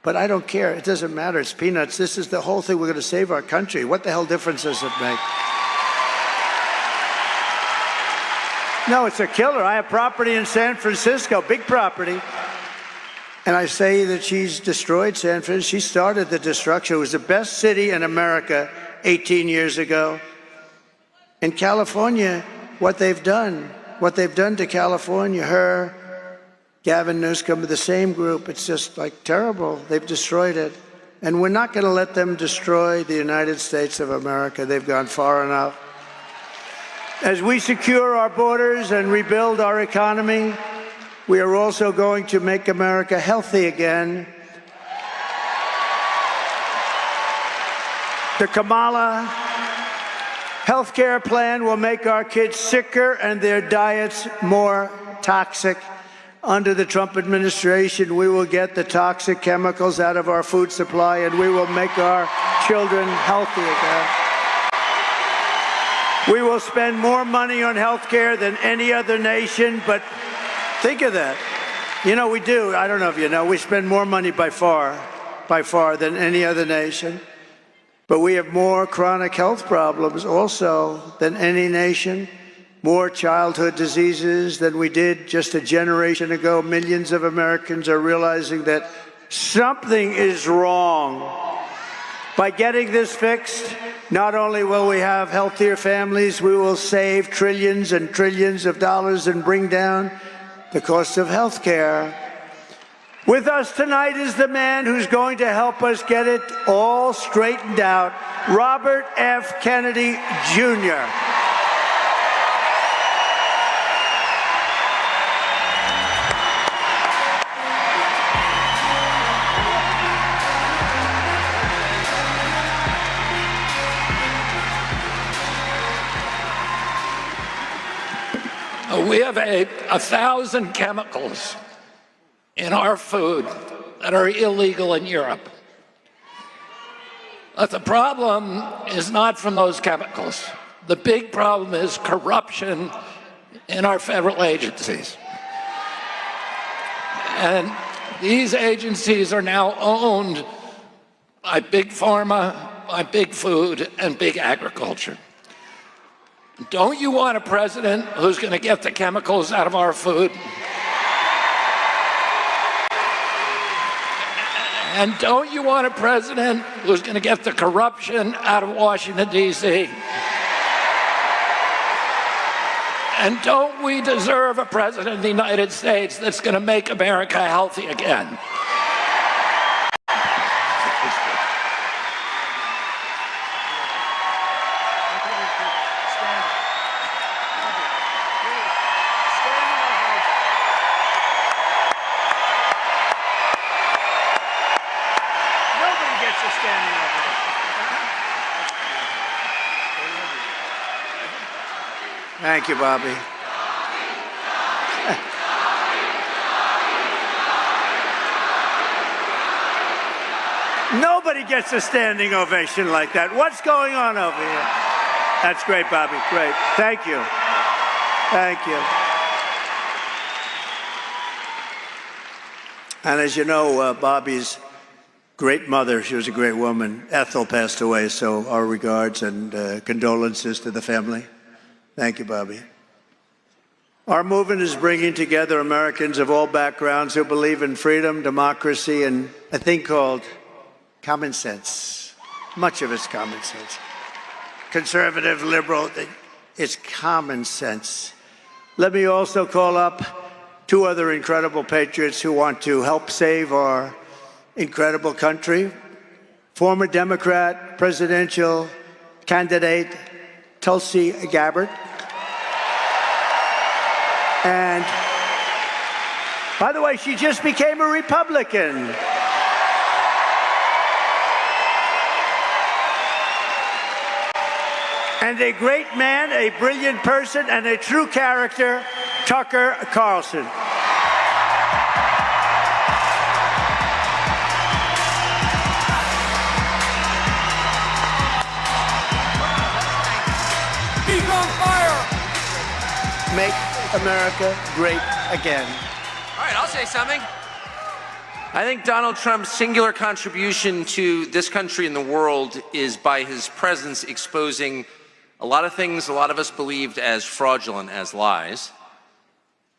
S7: But I don't care. It doesn't matter. It's peanuts. This is the whole thing. We're going to save our country. What the hell difference does it make? No, it's a killer. I have property in San Francisco, big property. And I say that she's destroyed San Francisco. She started the destruction. It was the best city in America 18 years ago. In California, what they've done to California, her, Gavin Newsom, the same group, it's just like terrible. They've destroyed it. And we're not going to let them destroy the United States of America. They've gone far enough. As we secure our borders and rebuild our economy, we are also going to make America healthy again. The Kamala health care plan will make our kids sicker and their diets more toxic. Under the Trump administration, we will get the toxic chemicals out of our food supply, and we will make our children healthy again. We will spend more money on health care than any other nation, but think of that. You know, we do. I don't know if you know. We spend more money by far than any other nation. But we have more chronic health problems also than any nation. More childhood diseases than we did just a generation ago. Millions of Americans are realizing that something is wrong. By getting this fixed, not only will we have healthier families, we will save trillions and trillions of dollars and bring down the cost of health care. With us tonight is the man who's going to help us get it all straightened out, Robert F. Kennedy, Jr.
S5: We have 1,000 chemicals in our food that are illegal in Europe. But the problem is not from those chemicals. The big problem is corruption in our federal agencies. And these agencies are now owned by big pharma, by big food, and big agriculture. Don't you want a president who's going to get the chemicals out of our food? And don't you want a president who's going to get the corruption out of Washington, D.C.? And don't we deserve a president of the United States that's going to make America healthy again?
S7: Thank you, Bobby. Nobody gets a standing ovation like that. What's going on over here? That's great, Bobby. Great. Thank you. Thank you. And as you know, Bobby's great mother, she was a great woman, Ethel, passed away, so our regards and condolences to the family. Thank you, Bobby. Our movement is bringing together Americans of all backgrounds who believe in freedom, democracy, and a thing called common sense. Much of it's common sense. Conservative, liberal, it's common sense. Let me also call up two other incredible patriots who want to help save our incredible country. Former Democrat presidential candidate Tulsi Gabbard. And, by the way, she just became a Republican. And a great man, a brilliant person, and a true character, Tucker Carlson.
S6: He's on fire!
S7: Make America great again.
S8: All right, I'll say something. I think Donald Trump's singular contribution to this country and the world is by his presence exposing a lot of things a lot of us believed as fraudulent, as lies.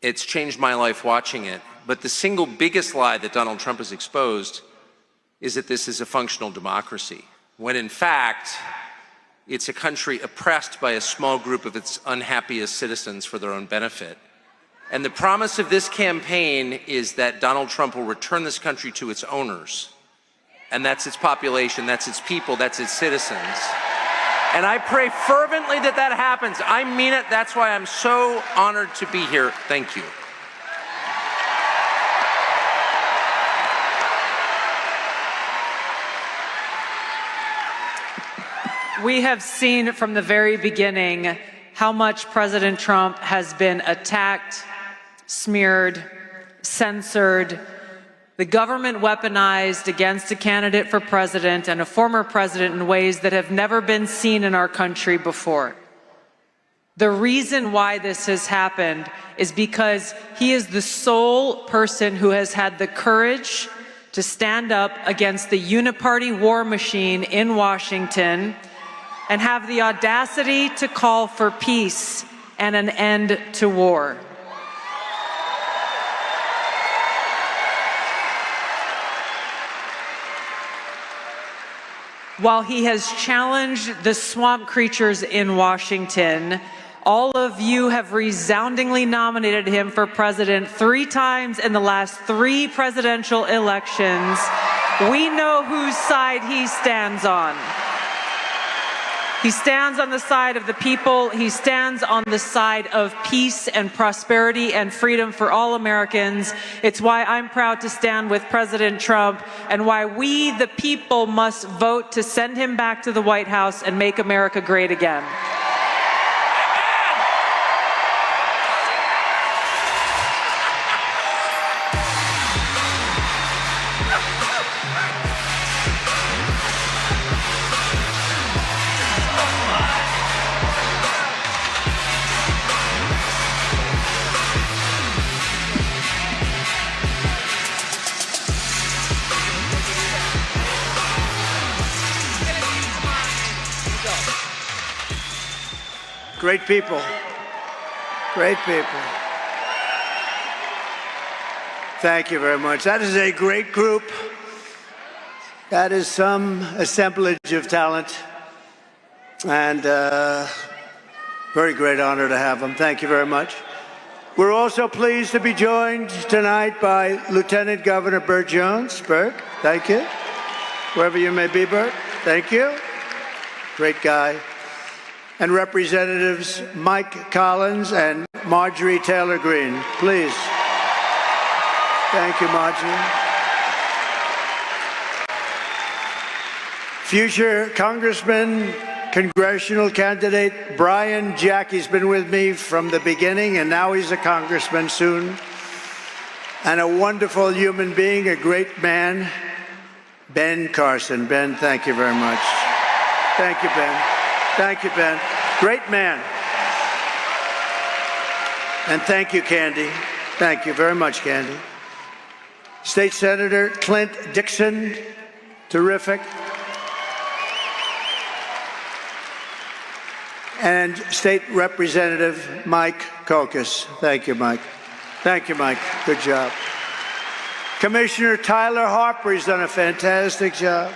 S8: It's changed my life watching it. But the single biggest lie that Donald Trump has exposed is that this is a functional democracy, when in fact, it's a country oppressed by a small group of its unhappiest citizens for their own benefit. And the promise of this campaign is that Donald Trump will return this country to its owners. And that's its population, that's its people, that's its citizens. And I pray fervently that that happens. I mean it. That's why I'm so honored to be here. Thank you.
S2: We have seen from the very beginning how much President Trump has been attacked, smeared, censored, the government weaponized against a candidate for president and a former president in ways that have never been seen in our country before. The reason why this has happened is because he is the sole person who has had the courage to stand up against the uniparty war machine in Washington and have the audacity to call for peace and an end to war. while he has challenged the swamp creatures in Washington, all of you have resoundingly nominated him for president 3 times in the last 3 presidential elections. We know whose side he stands on. He stands on the side of the people. He stands on the side of peace and prosperity and freedom for all Americans. It's why I'm proud to stand with President Trump and why we, the people, must vote to send him back to the White House and make America great again.
S7: Great people. Great people. Thank you very much. That is a great group. That is some assemblage of talent. And very great honor to have them. Thank you very much. We're also pleased to be joined tonight by Lieutenant Governor Burt Jones. Burt, thank you. Wherever you may be, Burt, thank you. Great guy. And Representatives Mike Collins and Marjorie Taylor Greene, please. Thank you, Marjorie. Future Congressman, congressional candidate Brian Jackie's been with me from the beginning, and now he's a congressman soon. And a wonderful human being, a great man, Ben Carson. Ben, thank you very much. Thank you, Ben. Thank you, Ben. Great man. And thank you, Candy. Thank you very much, Candy. State Senator Clint Dixon, terrific. And State Representative Mike Kokas. Thank you, Mike. Thank you, Mike. Good job. Commissioner Tyler Harper, he's done a fantastic job.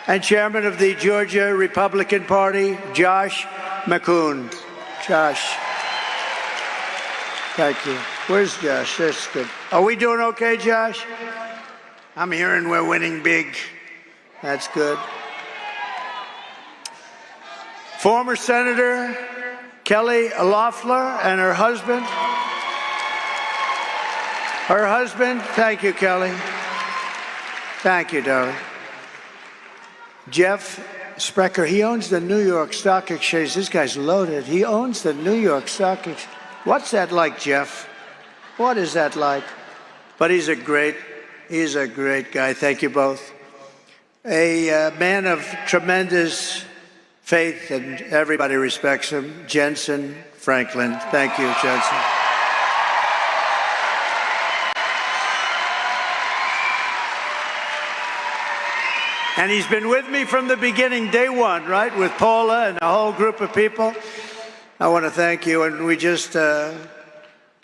S7: And Chairman of the Georgia Republican Party, Josh McCoon. Josh. Thank you. Where's Josh? That's good. Are we doing okay, Josh? I'm hearing we're winning big. That's good. Former Senator Kelly Loeffler and her husband. Her husband, thank you, Kelly. Thank you, darling. Jeff Sprecher, he owns the New York Stock Exchange. This guy's loaded. He owns the New York Stock Exchange. What's that like, Jeff? What is that like? But he's a great guy. Thank you both. A man of tremendous faith, and everybody respects him, Jensen Franklin. Thank you, Jensen. And he's been with me from the beginning, day one, right, with Paula and a whole group of people. I want to thank you. And we just had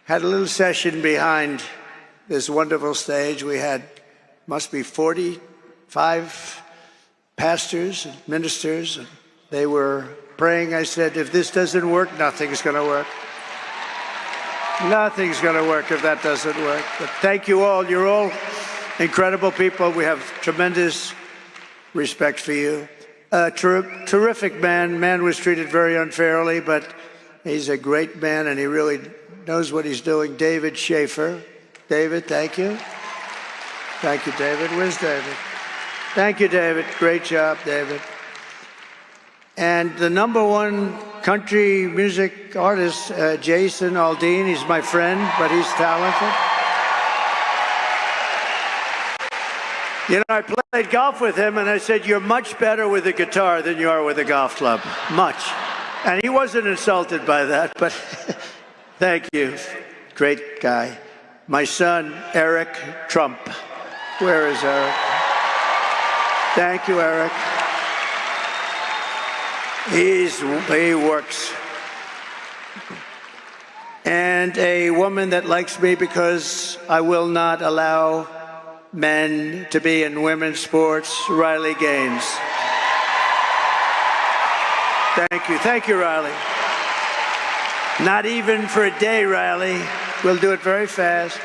S7: a little session behind this wonderful stage. We had, must be 45 pastors and ministers, and they were praying. I said, if this doesn't work, nothing's going to work. Nothing's going to work if that doesn't work. But thank you all. You're all incredible people. We have tremendous respect for you. Terrific man. Man was treated very unfairly, but he's a great man, and he really knows what he's doing. David Schaefer. David, thank you. Thank you, David. Where's David? Thank you, David. Great job, David. And the #1 country music artist, Jason Aldean. He's my friend, but he's talented. You know, I played golf with him, and I said, you're much better with a guitar than you are with a golf club. Much. And he wasn't insulted by that, but thank you. Great guy. My son, Eric Trump. Where is Eric? Thank you, Eric. He works. And a woman that likes me because I will not allow men to be in women's sports, Riley Gaines. Thank you. Thank you, Riley. Not even for a day, Riley. We'll do it very fast.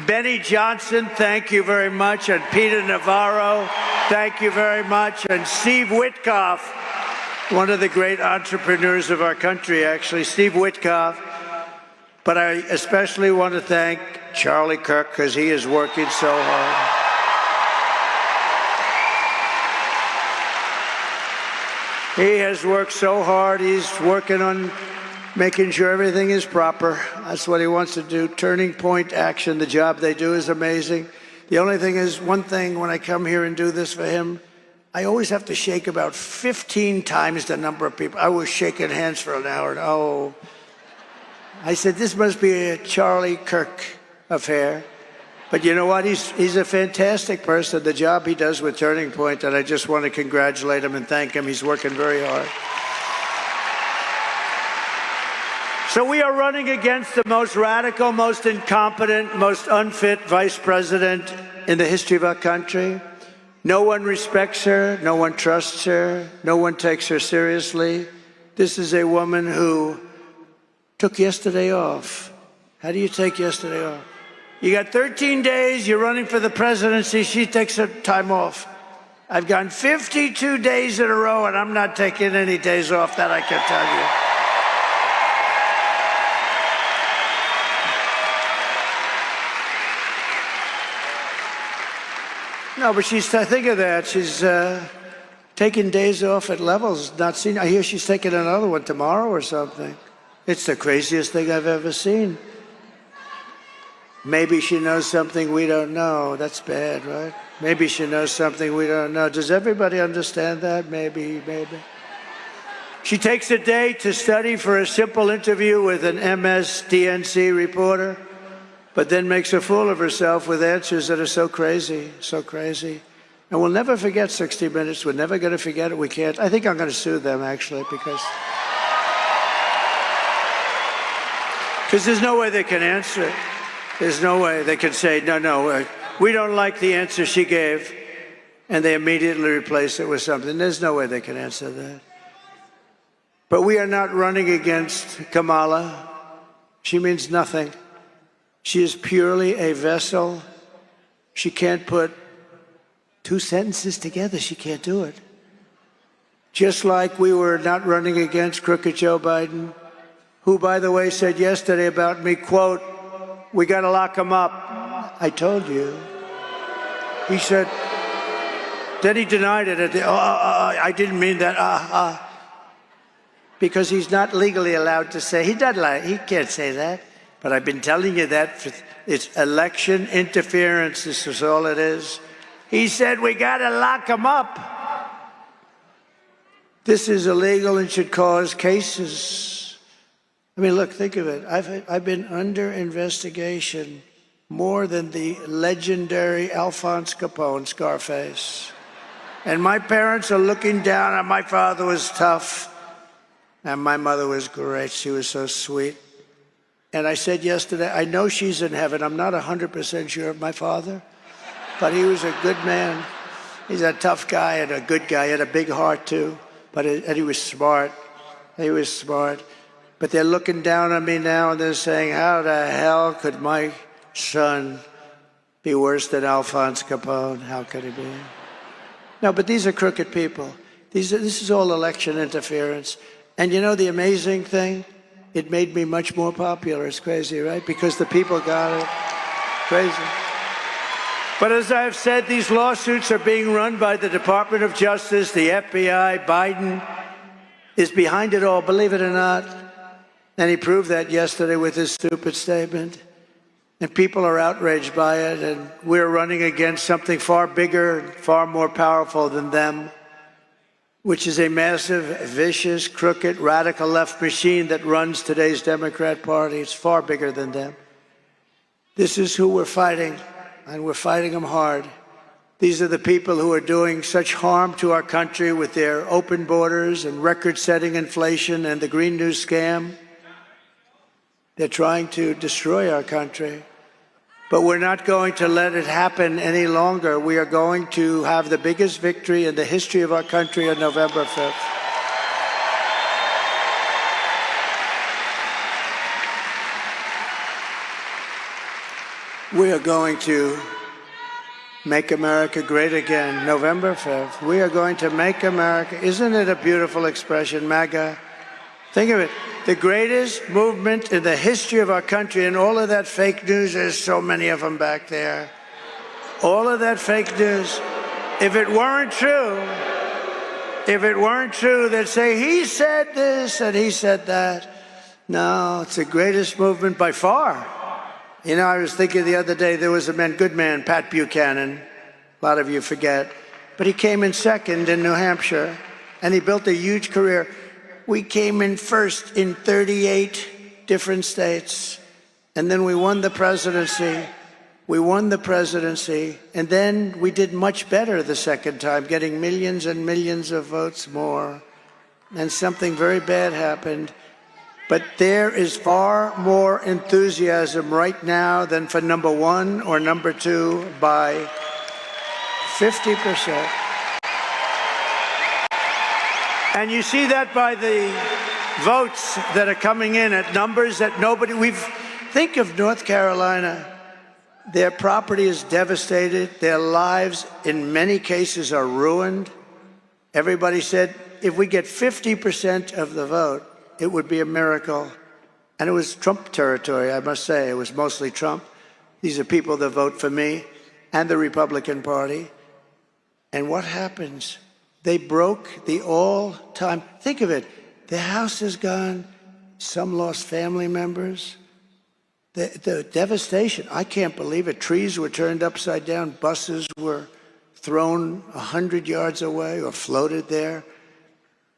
S7: Benny Johnson, thank you very much. And Peter Navarro, thank you very much. And Steve Witkoff, one of the great entrepreneurs of our country, actually, Steve Witkoff. But I especially want to thank Charlie Kirk because he is working so hard. He has worked so hard. He's working on making sure everything is proper. That's what he wants to do. Turning Point Action, the job they do is amazing. The only thing is, one thing when I come here and do this for him, I always have to shake about 15 times the number of people. I was shaking hands for an hour. Oh, I said, this must be a Charlie Kirk affair. But you know what? He's a fantastic person. The job he does with Turning Point, and I just want to congratulate him and thank him. He's working very hard. So we are running against the most radical, most incompetent, most unfit vice president in the history of our country. No one respects her. No one trusts her. No one takes her seriously. This is a woman who took yesterday off. How do you take yesterday off? You got 13 days, you're running for the presidency, she takes her time off. I've gone 52 days in a row, and I'm not taking any days off, that I can tell you. No, but think of that, she's taking days off at levels not seen. I hear she's taking another one tomorrow or something. It's the craziest thing I've ever seen. Maybe she knows something we don't know. That's bad, right? Maybe she knows something we don't know. Does everybody understand that? Maybe. She takes a day to study for a simple interview with an MSDNC reporter, but then makes a fool of herself with answers that are so crazy. And we'll never forget 60 Minutes. We're never going to forget it. We can't. I think I'm going to sue them, actually, because there's no way they can answer it. There's no way they can say, no, we don't like the answer she gave, and they immediately replace it with something. There's no way they can answer that. But we are not running against Kamala. She means nothing. She is purely a vessel. She can't put two sentences together. She can't do it. Just like we were not running against crooked Joe Biden, who, by the way, said yesterday about me, quote, we got to lock him up. I told you. He said, then he denied it. I didn't mean that. Because he's not legally allowed to say. He can't say that. But I've been telling you that. It's election interference. This is all it is. He said, we got to lock him up. This is illegal and should cause cases. I mean, look, think of it. I've been under investigation more than the legendary Alphonse Capone, Scarface. And my parents are looking down, and my father was tough, and my mother was great. She was so sweet. And I said yesterday, I know she's in heaven. I'm not 100% sure of my father, but he was a good man. He's a tough guy and a good guy. He had a big heart, too, and he was smart. But they're looking down on me now and they're saying, how the hell could my son be worse than Alphonse Capone? How could he be? No, but these are crooked people. This is all election interference. And you know the amazing thing? It made me much more popular. It's crazy, right? Because the people got it. Crazy. But as I've said, these lawsuits are being run by the Department of Justice, the FBI. Biden is behind it all, believe it or not. And he proved that yesterday with his stupid statement. And people are outraged by it, and we're running against something far bigger, far more powerful than them, which is a massive, vicious, crooked, radical left machine that runs today's Democrat Party. It's far bigger than them. This is who we're fighting, and we're fighting them hard. These are the people who are doing such harm to our country with their open borders and record-setting inflation and the Green New scam. They're trying to destroy our country. But we're not going to let it happen any longer. We are going to have the biggest victory in the history of our country on November 5th. We are going to make America great again, November 5th. We are going to make America. Isn't it a beautiful expression, MAGA? Think of it. The greatest movement in the history of our country, and all of that fake news, there's so many of them back there. All of that fake news. If it weren't true, they'd say, he said this and he said that. No, it's the greatest movement by far. You know, I was thinking the other day, there was a good man, Pat Buchanan. A lot of you forget. But he came in second in New Hampshire, and he built a huge career. We came in first in 38 different states, and then we won the presidency. And then we did much better the second time, getting millions and millions of votes more. And something very bad happened. But there is far more enthusiasm right now than for number one or number two by 50%. And you see that by the votes that are coming in at numbers that think of North Carolina. Their property is devastated. Their lives, in many cases, are ruined. Everybody said, if we get 50% of the vote, it would be a miracle. And it was Trump territory, I must say. It was mostly Trump. These are people that vote for me and the Republican Party. And what happens? They broke the all-time. Think of it. The house is gone. Some lost family members. The devastation. I can't believe it. Trees were turned upside down. Buses were thrown 100 yards away or floated there.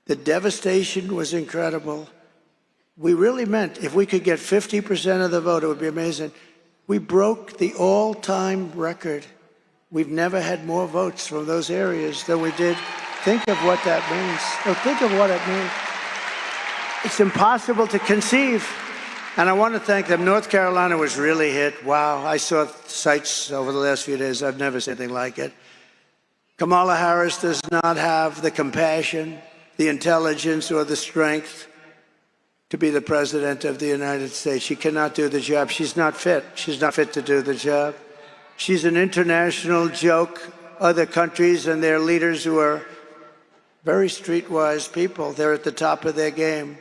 S7: The devastation was incredible. We really meant if we could get 50% of the vote, it would be amazing. We broke the all-time record. We've never had more votes from those areas than we did. Think of what that means. Think of what it means. It's impossible to conceive. And I want to thank them. North Carolina was really hit. Wow, I saw sites over the last few days. I've never seen anything like it. Kamala Harris does not have the compassion, the intelligence, or the strength to be the president of the United States. She cannot do the job. She's not fit. She's not fit to do the job. She's an international joke. Other countries and their leaders who are very streetwise people, they're at the top of their game.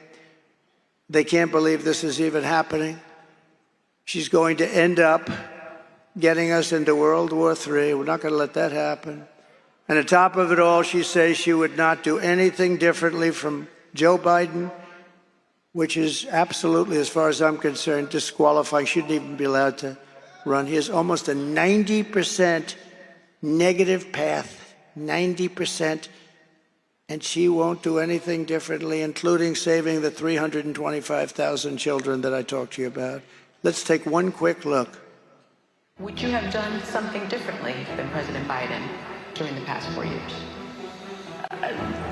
S7: They can't believe this is even happening. She's going to end up getting us into World War III. We're not going to let that happen. And on top of it all, she says she would not do anything differently from Joe Biden, which is absolutely, as far as I'm concerned, disqualifying. Shouldn't even be allowed to run. He has almost a 90% negative path, 90%, and she won't do anything differently, including saving the 325,000 children that I talked to you about. Let's take one quick look.
S18: Would you have done something differently than President Biden during the past 4 years?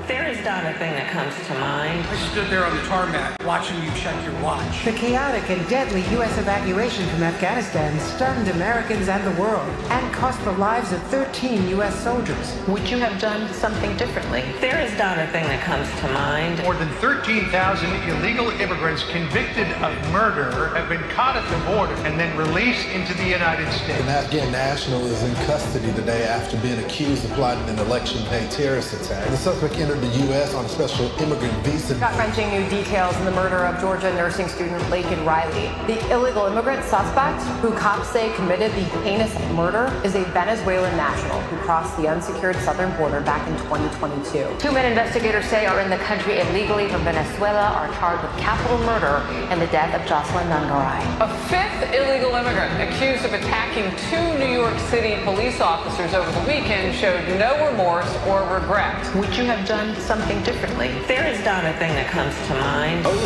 S18: There is not a thing that comes to mind.
S6: I stood there on the tarmac watching you check your watch.
S9: The chaotic and deadly U.S. evacuation from Afghanistan stunned Americans and the world and cost the lives of 13 U.S. soldiers.
S18: Would you have done something differently? There is not a thing that comes to mind.
S10: More than 13,000 illegal immigrants convicted of murder have been caught at the border and then released into the United States.
S27: An Afghan national is in custody today after being accused of plotting an election day terrorist attack. The suspect entered the U.S. on a special immigrant visa.
S14: Gut-wrenching new details in the murder of Georgia nursing student Laken Riley. The illegal immigrant suspect, who cops say committed the heinous murder, is a Venezuelan national who crossed the unsecured southern border back in 2022. Two men investigators say are in the country illegally from Venezuela are charged with capital murder and the death of Jocelyn Nungaray.
S2: A fifth illegal immigrant accused of attacking two New York City police officers over the weekend showed no remorse or regret.
S18: Would you have done something differently? There is not a thing that comes to mind.
S11: Only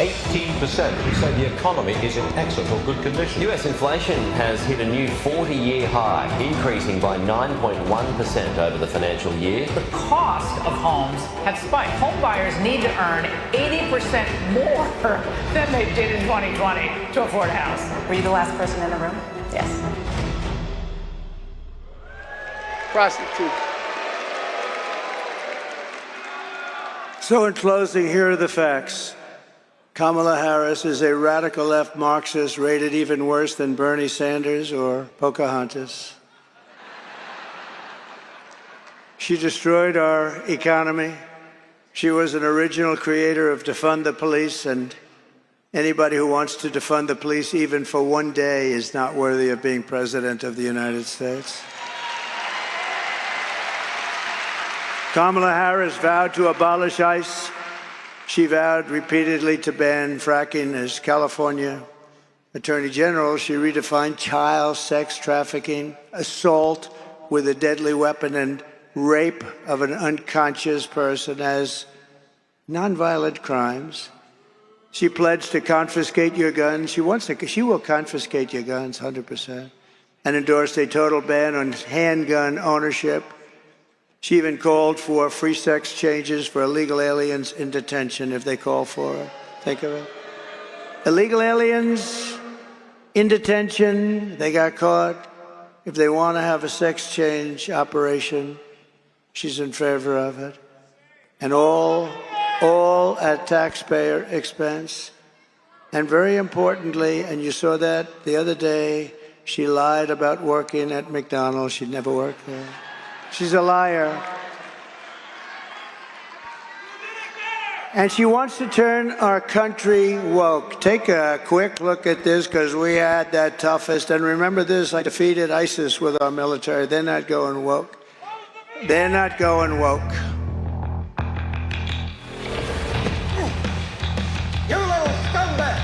S11: 18% who say the economy is in excellent or good condition.
S12: US inflation has hit a new 40-year high, increasing by 9.1% over the financial year.
S13: The cost of homes have spiked. Home buyers need to earn 80% more than they did in 2020 to afford a house.
S14: Were you the last person in the room? Yes.
S7: Prostitute. So in closing, here are the facts. Kamala Harris is a radical left Marxist rated even worse than Bernie Sanders or Pocahontas. She destroyed our economy. She was an original creator of defund the police, and anybody who wants to defund the police even for one day is not worthy of being President of the United States. Kamala Harris vowed to abolish ICE. She vowed repeatedly to ban fracking. As California Attorney General, she redefined child sex trafficking, assault with a deadly weapon, and rape of an unconscious person as nonviolent crimes. She pledged to confiscate your guns. She will confiscate your guns 100%, and endorsed a total ban on handgun ownership. She even called for free sex changes for illegal aliens in detention if they call for it. Think of it. Illegal aliens in detention, they got caught. If they want to have a sex change operation, she's in favor of it. And all at taxpayer expense. And very importantly, and you saw that the other day, she lied about working at McDonald's. She never worked there. She's a liar. And she wants to turn our country woke. Take a quick look at this, because we had that toughest. And remember this, I defeated ISIS with our military. They're not going woke. They're not going woke.
S3: You little scumbag!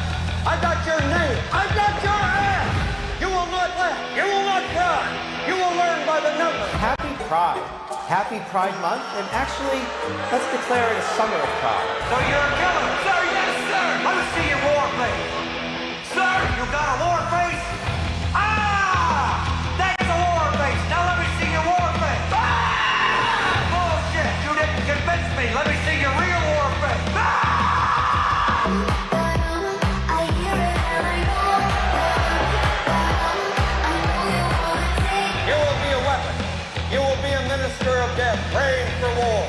S3: I got your name! I got your ass! You will not laugh! You will not cry! You will learn by the numbers!
S4: Happy Pride. Happy Pride Month, and actually, let's declare it a summer of pride.
S3: So you're a killer? Sir, yes, sir! Let me see your war face! Sir, you got a war face? Ah! That's a war face! Now let me see your war face! Ah! Bullshit! You didn't convince me! Let me see your real war face! Ah! You will be a weapon. You will be a minister of death, praying for war.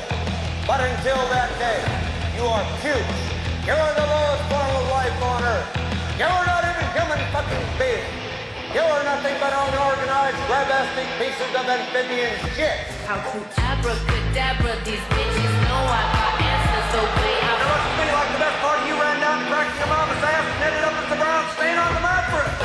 S3: But until that day, you are puke. You are the lowest form of life on earth. You are not even human fucking beings. You are nothing but unorganized, grabastic pieces of amphibian shit.
S14: How to abracadabra, these bitches know I got answers, so play out.
S3: It looks to me like the best part of you ran down and cracked your mama's ass and ended up with the brown stain on the mattress.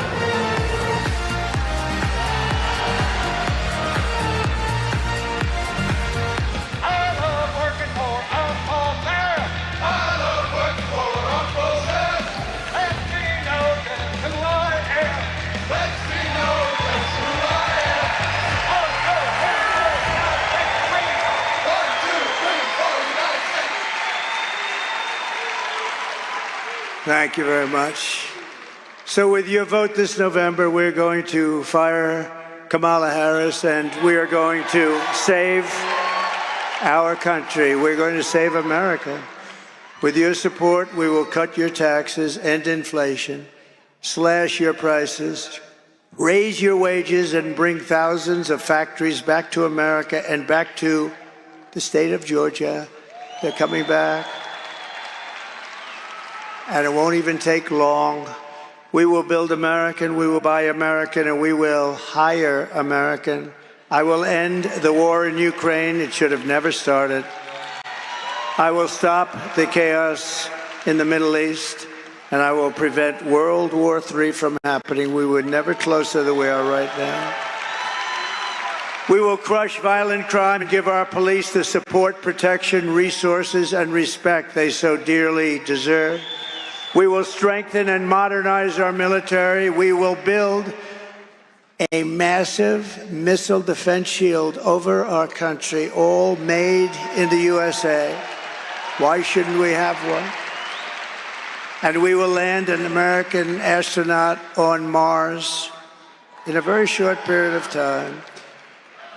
S7: Thank you very much. So with your vote this November, we're going to fire Kamala Harris, and we are going to save our country. We're going to save America. With your support, we will cut your taxes, end inflation, slash your prices, raise your wages, and bring thousands of factories back to America and back to the state of Georgia. They're coming back. And it won't even take long. We will build American, we will buy American, and we will hire American. I will end the war in Ukraine. It should have never started. I will stop the chaos in the Middle East, and I will prevent World War III from happening. We were never closer than we are right now. We will crush violent crime and give our police the support, protection, resources, and respect they so dearly deserve. We will strengthen and modernize our military. We will build a massive missile defense shield over our country, all made in the USA. Why shouldn't we have one? And we will land an American astronaut on Mars in a very short period of time.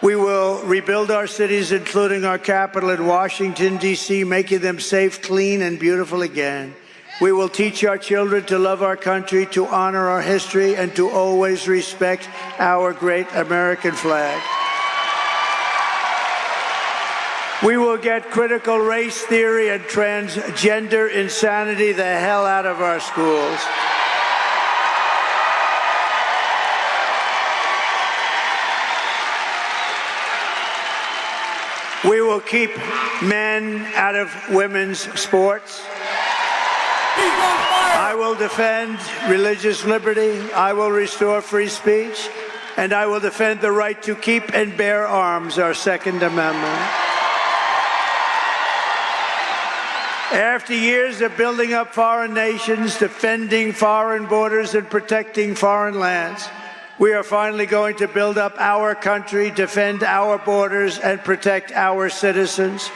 S7: We will rebuild our cities, including our capital in Washington, D.C., making them safe, clean, and beautiful again. We will teach our children to love our country, to honor our history, and to always respect our great American flag. We will get critical race theory and transgender insanity the hell out of our schools. We will keep men out of women's sports. I will defend religious liberty. I will restore free speech. And I will defend the right to keep and bear arms, our Second Amendment. After years of building up foreign nations, defending foreign borders, and protecting foreign lands, we are finally going to build up our country, defend our borders, and protect our citizens.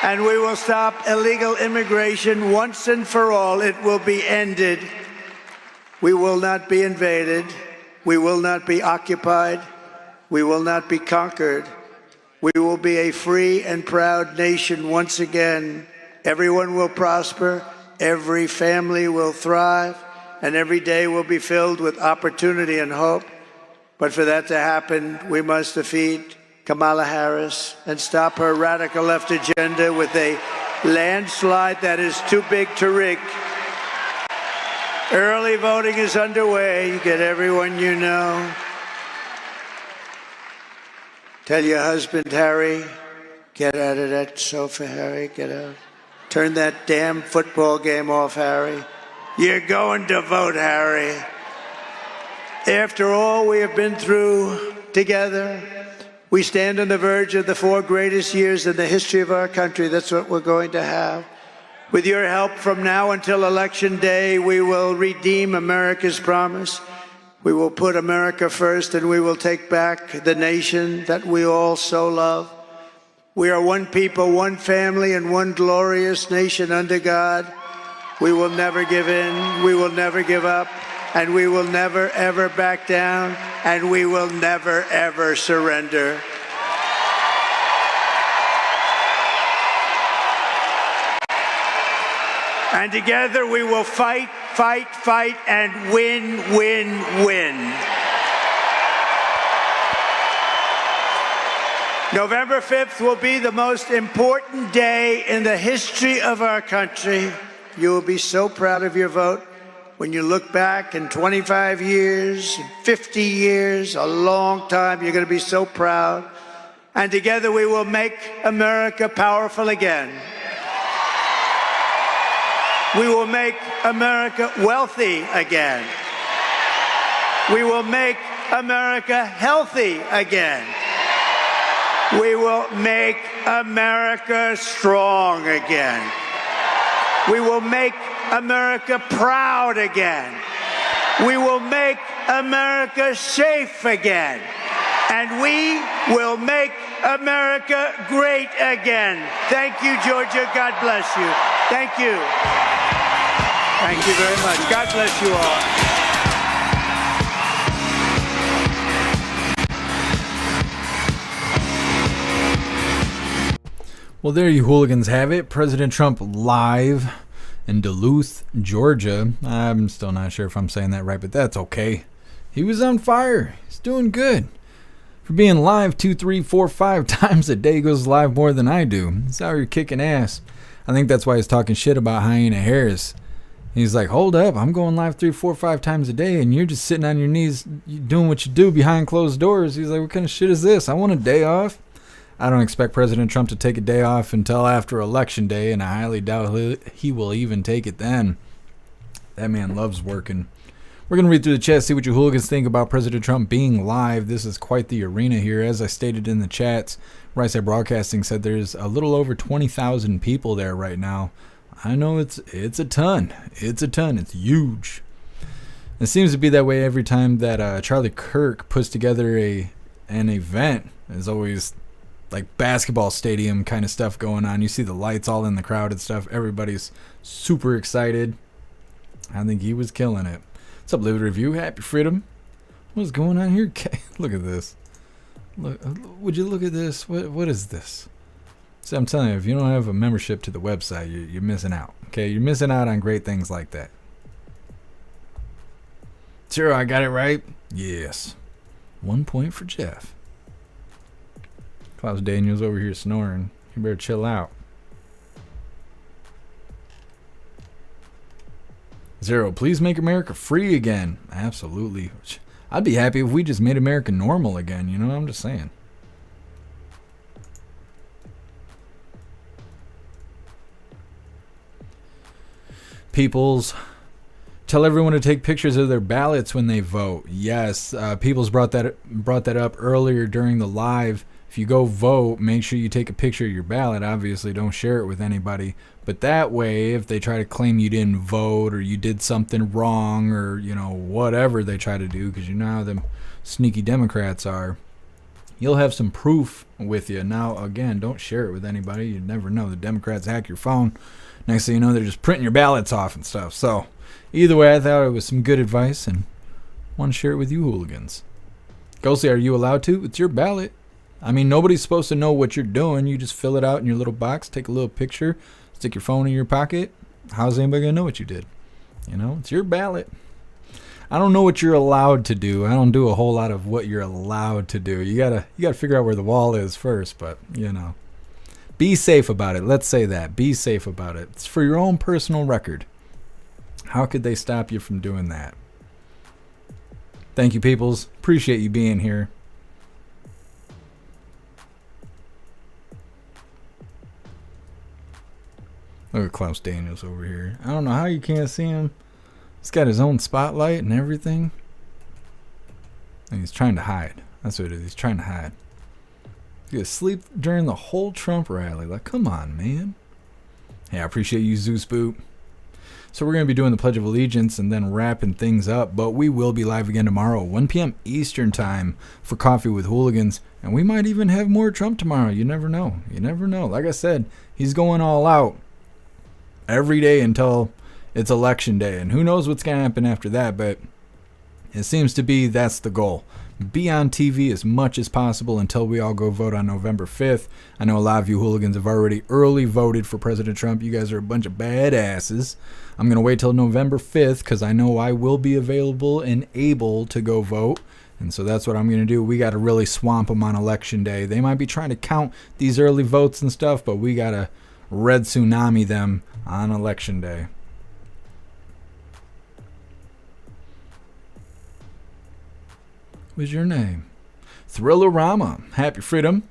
S7: And we will stop illegal immigration once and for all. It will be ended. We will not be invaded. We will not be occupied. We will not be conquered. We will be a free and proud nation once again. Everyone will prosper. Every family will thrive. And every day will be filled with opportunity and hope. But for that to happen, we must defeat Kamala Harris and stop her radical left agenda with a landslide that is too big to rig. Early voting is underway. You get everyone you know. Tell your husband, Harry, get out of that sofa, Harry, get out. Turn that damn football game off, Harry. You're going to vote, Harry. After all we have been through together, we stand on the verge of the 4 greatest years in the history of our country. That's what we're going to have. With your help, from now until Election Day, we will redeem America's promise. We will put America first, and we will take back the nation that we all so love. We are one people, one family, and one glorious nation under God. We will never give in, we will never give up, and we will never, ever back down, and we will never, ever surrender. And together we will fight, fight, fight, and win, win, win. November 5th will be the most important day in the history of our country. You will be so proud of your vote when you look back in 25 years, 50 years, a long time. You're going to be so proud. And together we will make America powerful again. We will make America wealthy again. We will make America healthy again. We will make America strong again. We will make America proud again. We will make America safe again. And we will make America great again. Thank you, Georgia. God bless you. Thank you. Thank you very much. God bless you all.
S15: Well, there you hooligans have it. President Trump live in Duluth, Georgia. I'm still not sure if I'm saying that right, but that's okay. He was on fire. He's doing good. For being live 2, 3, 4, 5 times a day, goes live more than I do. That's how you're kicking ass. I think that's why he's talking shit about Hyena Harris. He's like, hold up, I'm going live 3, 4, 5 times a day, and you're just sitting on your knees doing what you do behind closed doors. He's like, what kind of shit is this? I want a day off. I don't expect President Trump to take a day off until after Election Day, and I highly doubt he will even take it then. That man loves working. We're going to read through the chat, see what you hooligans think about President Trump being live. This is quite the arena here. As I stated in the chats, RFK Broadcasting said there's a little over 20,000 people there right now. I know it's a ton. It's a ton. It's huge. It seems to be that way every time that Charlie Kirk puts together an event. There's always like basketball stadium kind of stuff going on. You see the lights all in the crowd and stuff. Everybody's super excited. I think he was killing it. What's up, Live Review? Happy Freedom. What's going on here? Look at this. Look, would you look at this? What is this? See, I'm telling you, if you don't have a membership to the website, you're missing out. Okay, you're missing out on great things like that. Sure, I got it right. Yes. 1 point for Jeff. Klaus Daniels over here snoring. You better chill out. Zero, please make America free again. Absolutely. I'd be happy if we just made America normal again, you know what I'm just saying. Peoples, tell everyone to take pictures of their ballots when they vote. Yes, Peoples brought that up earlier during the live. If you go vote, make sure you take a picture of your ballot. Obviously, don't share it with anybody. But that way, if they try to claim you didn't vote or you did something wrong or, you know, whatever they try to do, because you know how them sneaky Democrats are, you'll have some proof with you. Now, again, don't share it with anybody. You never know. The Democrats hack your phone. Next thing you know, they're just printing your ballots off and stuff. So, either way, I thought it was some good advice and want to share it with you hooligans. Ghosty, are you allowed to? It's your ballot. I mean, nobody's supposed to know what you're doing. You just fill it out in your little box, take a little picture, stick your phone in your pocket. How's anybody going to know what you did? You know, it's your ballot. I don't know what you're allowed to do. I don't do a whole lot of what you're allowed to do. You gotta figure out where the wall is first, but, you know. Be safe about it. Let's say that. Be safe about it. It's for your own personal record. How could they stop you from doing that? Thank you, peoples. Appreciate you being here. Look at Klaus Daniels over here. I don't know how you can't see him. He's got his own spotlight and everything. And he's trying to hide. That's what it is. He's trying to hide. He's going to sleep during the whole Trump rally. Like, come on, man. Hey, I appreciate you, Zeus Boot. So we're going to be doing the Pledge of Allegiance and then wrapping things up. But we will be live again tomorrow, 1 p.m. Eastern time for Coffee with Hooligans. And we might even have more Trump tomorrow. You never know. You never know. Like I said, he's going all out every day until it's election day. And who knows what's going to happen after that. But it seems to be that's the goal. Be on TV as much as possible until we all go vote on November 5th. I know a lot of you hooligans have already early voted for President Trump. You guys are a bunch of badasses. I'm going to wait till November 5th because I know I will be available and able to go vote. And so that's what I'm going to do. We got to really swamp them on election day. They might be trying to count these early votes and stuff, but we got to red tsunami them on election day. What's your name? Thrillerama. Happy Freedom.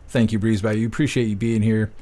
S15: Thank you, Breeze by You. Appreciate you being here.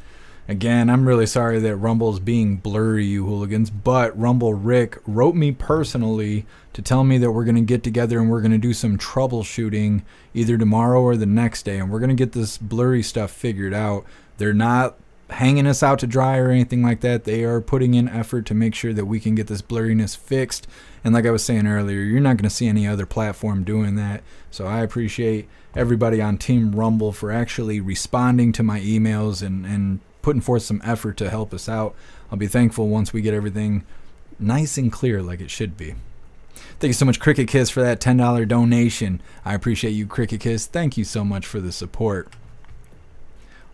S15: Again, I'm really sorry that Rumble's being blurry, you hooligans, but Rumble Rick wrote me personally to tell me that we're going to get together and we're going to do some troubleshooting either tomorrow or the next day, and we're going to get this blurry stuff figured out. They're not hanging us out to dry or anything like that. They are putting in effort to make sure that we can get this blurriness fixed. And like I was saying earlier, you're not going to see any other platform doing that. So I appreciate everybody on Team Rumble for actually responding to my emails and putting forth some effort to help us out. I'll be thankful once we get everything nice and clear like it should be. Thank you so much, Cricket Kiss, for that $10 donation. I appreciate you, Cricket Kiss. Thank you so much for the support.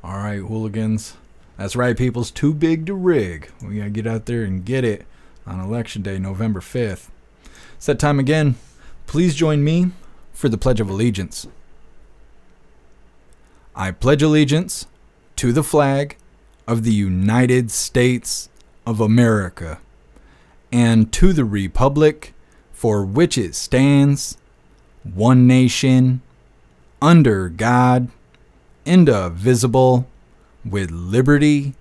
S15: All right, hooligans. That's right, people's too big to rig. We got to get out there and get it on Election Day, November 5th. It's that time again. Please join me for the Pledge of Allegiance. I pledge allegiance to the flag of the United States of America and to the republic for which it stands, one nation, under God, indivisible, with liberty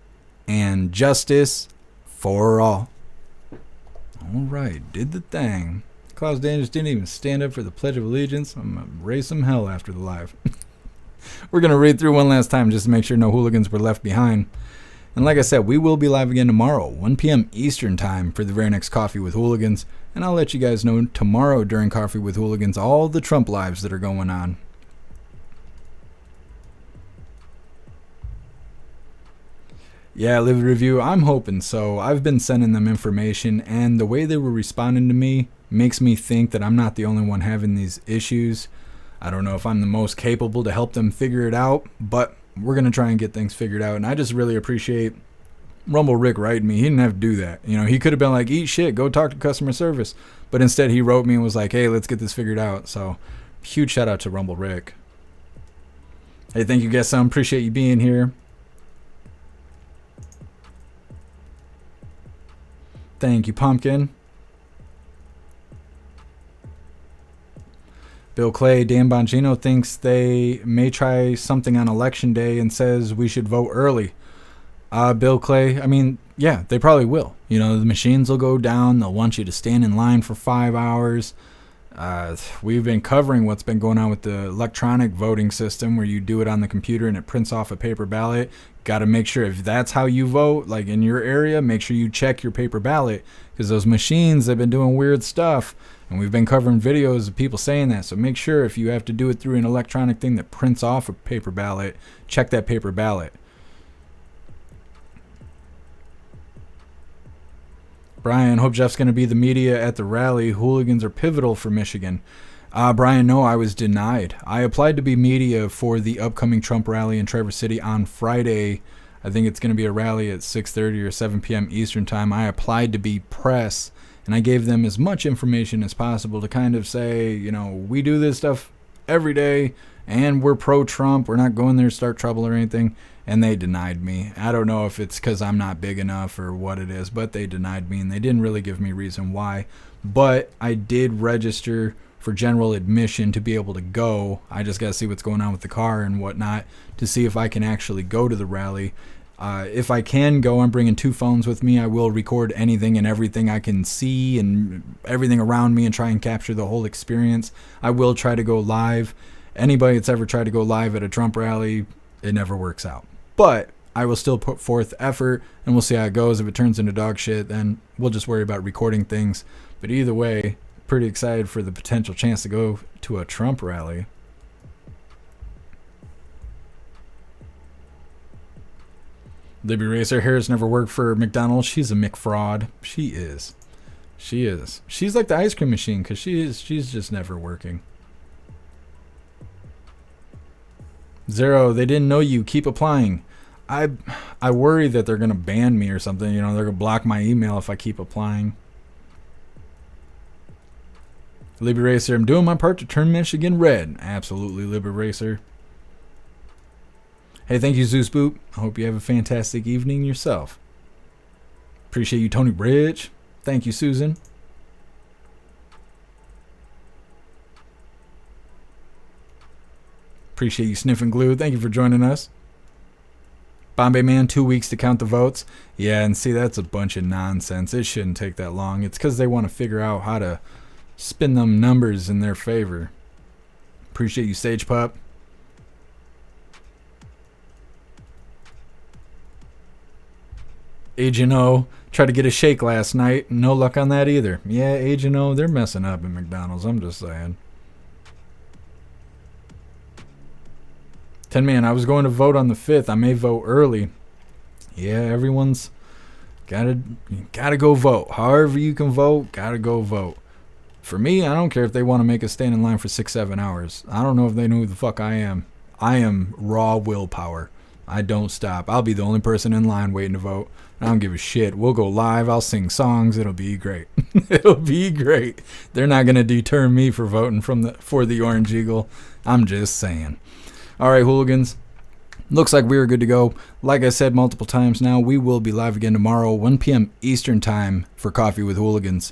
S15: and justice for all. All right, did the thing. Klaus Daniels didn't even stand up for the Pledge of Allegiance. I'm going to raise some hell after the live. We're going to read through one last time just to make sure no hooligans were left behind. And like I said, we will be live again tomorrow, 1 p.m. Eastern time for the very next Coffee with Hooligans. And I'll let you guys know tomorrow during Coffee with Hooligans all the Trump lives that are going on. Yeah, Live Review, I'm hoping so. I've been sending them information, and the way they were responding to me makes me think that I'm not the only one having these issues. I don't know if I'm the most capable to help them figure it out, but we're going to try and get things figured out. And I just really appreciate Rumble Rick writing me. He didn't have to do that. You know, he could have been like, eat shit, go talk to customer service. But instead he wrote me and was like, hey, let's get this figured out. So huge shout out to Rumble Rick. Hey, thank you, guys. Appreciate you being here. Thank you, Pumpkin. Bill Clay, Dan Bongino thinks they may try something on election day and says we should vote early. Bill Clay, I mean, yeah, they probably will. You know, the machines will go down. They'll want you to stand in line for 5 hours. We've been covering what's been going on with the electronic voting system where you do it on the computer and it prints off a paper ballot. Got to make sure if that's how you vote, like in your area, make sure you check your paper ballot because those machines have been doing weird stuff. And we've been covering videos of people saying that. So make sure if you have to do it through an electronic thing that prints off a paper ballot, check that paper ballot. Brian, hope Jeff's going to be the media at the rally. Hooligans are pivotal for Michigan. Brian, no, I was denied. I applied to be media for the upcoming Trump rally in Traverse City on Friday. I think it's going to be a rally at 6:30 or 7 p.m. Eastern time. I applied to be press, and I gave them as much information as possible to kind of say, you know, we do this stuff every day, and we're pro-Trump. We're not going there to start trouble or anything. And they denied me. I don't know if it's because I'm not big enough or what it is, but they denied me, and they didn't really give me reason why. But I did register for general admission to be able to go. I just got to see what's going on with the car and whatnot to see if I can actually go to the rally. If I can go, I'm bringing 2 phones with me. I will record anything and everything I can see and everything around me and try and capture the whole experience. I will try to go live. Anybody that's ever tried to go live at a Trump rally, it never works out. But I will still put forth effort, and we'll see how it goes. If it turns into dog shit, then we'll just worry about recording things. But either way, pretty excited for the potential chance to go to a Trump rally. Libby Racer, Harris never worked for McDonald's. She's a McFraud. She is. She is. She's like the ice cream machine because she's just never working. Zero, they didn't know you. Keep applying. I worry that they're going to ban me or something. You know, they're going to block my email if I keep applying. Libby Racer, I'm doing my part to turn Michigan red. Absolutely, Libby Racer. Hey, thank you, Zeus Boop. I hope you have a fantastic evening yourself. Appreciate you, Tony Bridge. Thank you, Susan. Appreciate you, Sniffing Glue. Thank you for joining us. Bombay Man, 2 weeks to count the votes. Yeah, and see, that's a bunch of nonsense. It shouldn't take that long. It's because they want to figure out how to spin them numbers in their favor. Appreciate you, Sage Pup. Agent O tried to get a shake last night. No luck on that either. Yeah, Agent O, they're messing up at McDonald's. I'm just saying. 10 man, I was going to vote on the 5th. I may vote early. Yeah, everyone's gotta go vote. However you can vote, gotta go vote. For me, I don't care if they want to make us stand in line for 6-7 hours. I don't know if they know who the fuck I am. I am raw willpower. I don't stop. I'll be the only person in line waiting to vote. I don't give a shit. We'll go live. I'll sing songs. It'll be great. It'll be great. They're not gonna deter me for voting for the Orange Eagle. I'm just saying. All right, hooligans. Looks like we are good to go. Like I said multiple times now, we will be live again tomorrow, 1 p.m. Eastern time for Coffee with Hooligans.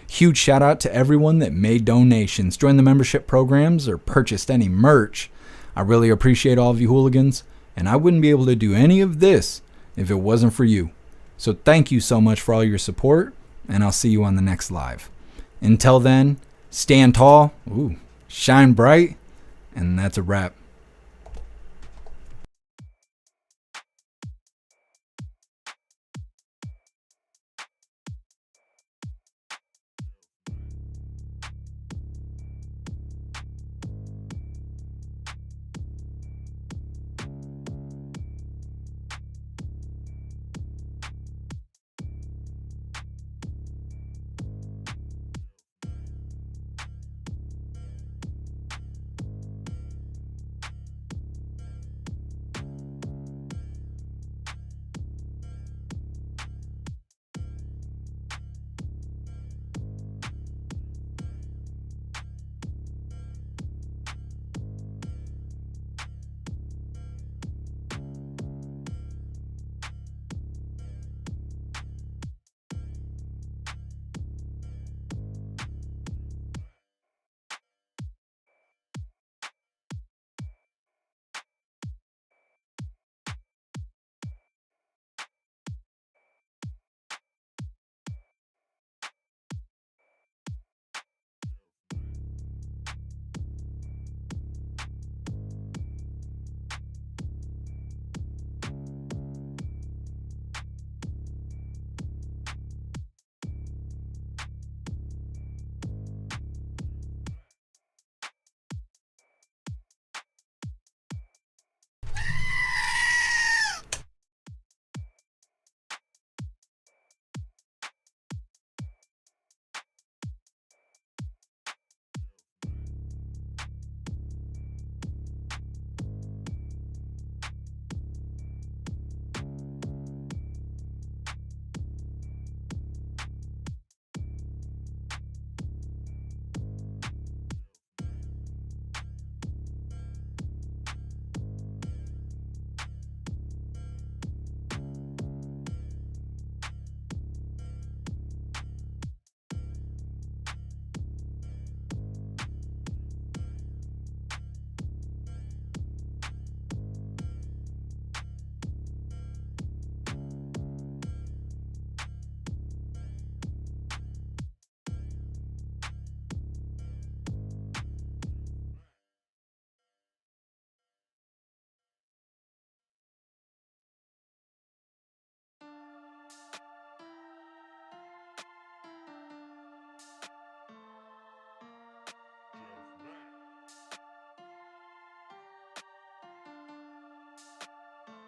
S15: Huge shout out to everyone that made donations, joined the membership programs, or purchased any merch. I really appreciate all of you hooligans, and I wouldn't be able to do any of this if it wasn't for you. So thank you so much for all your support, and I'll see you on the next live. Until then, stand tall, shine bright, and that's a wrap.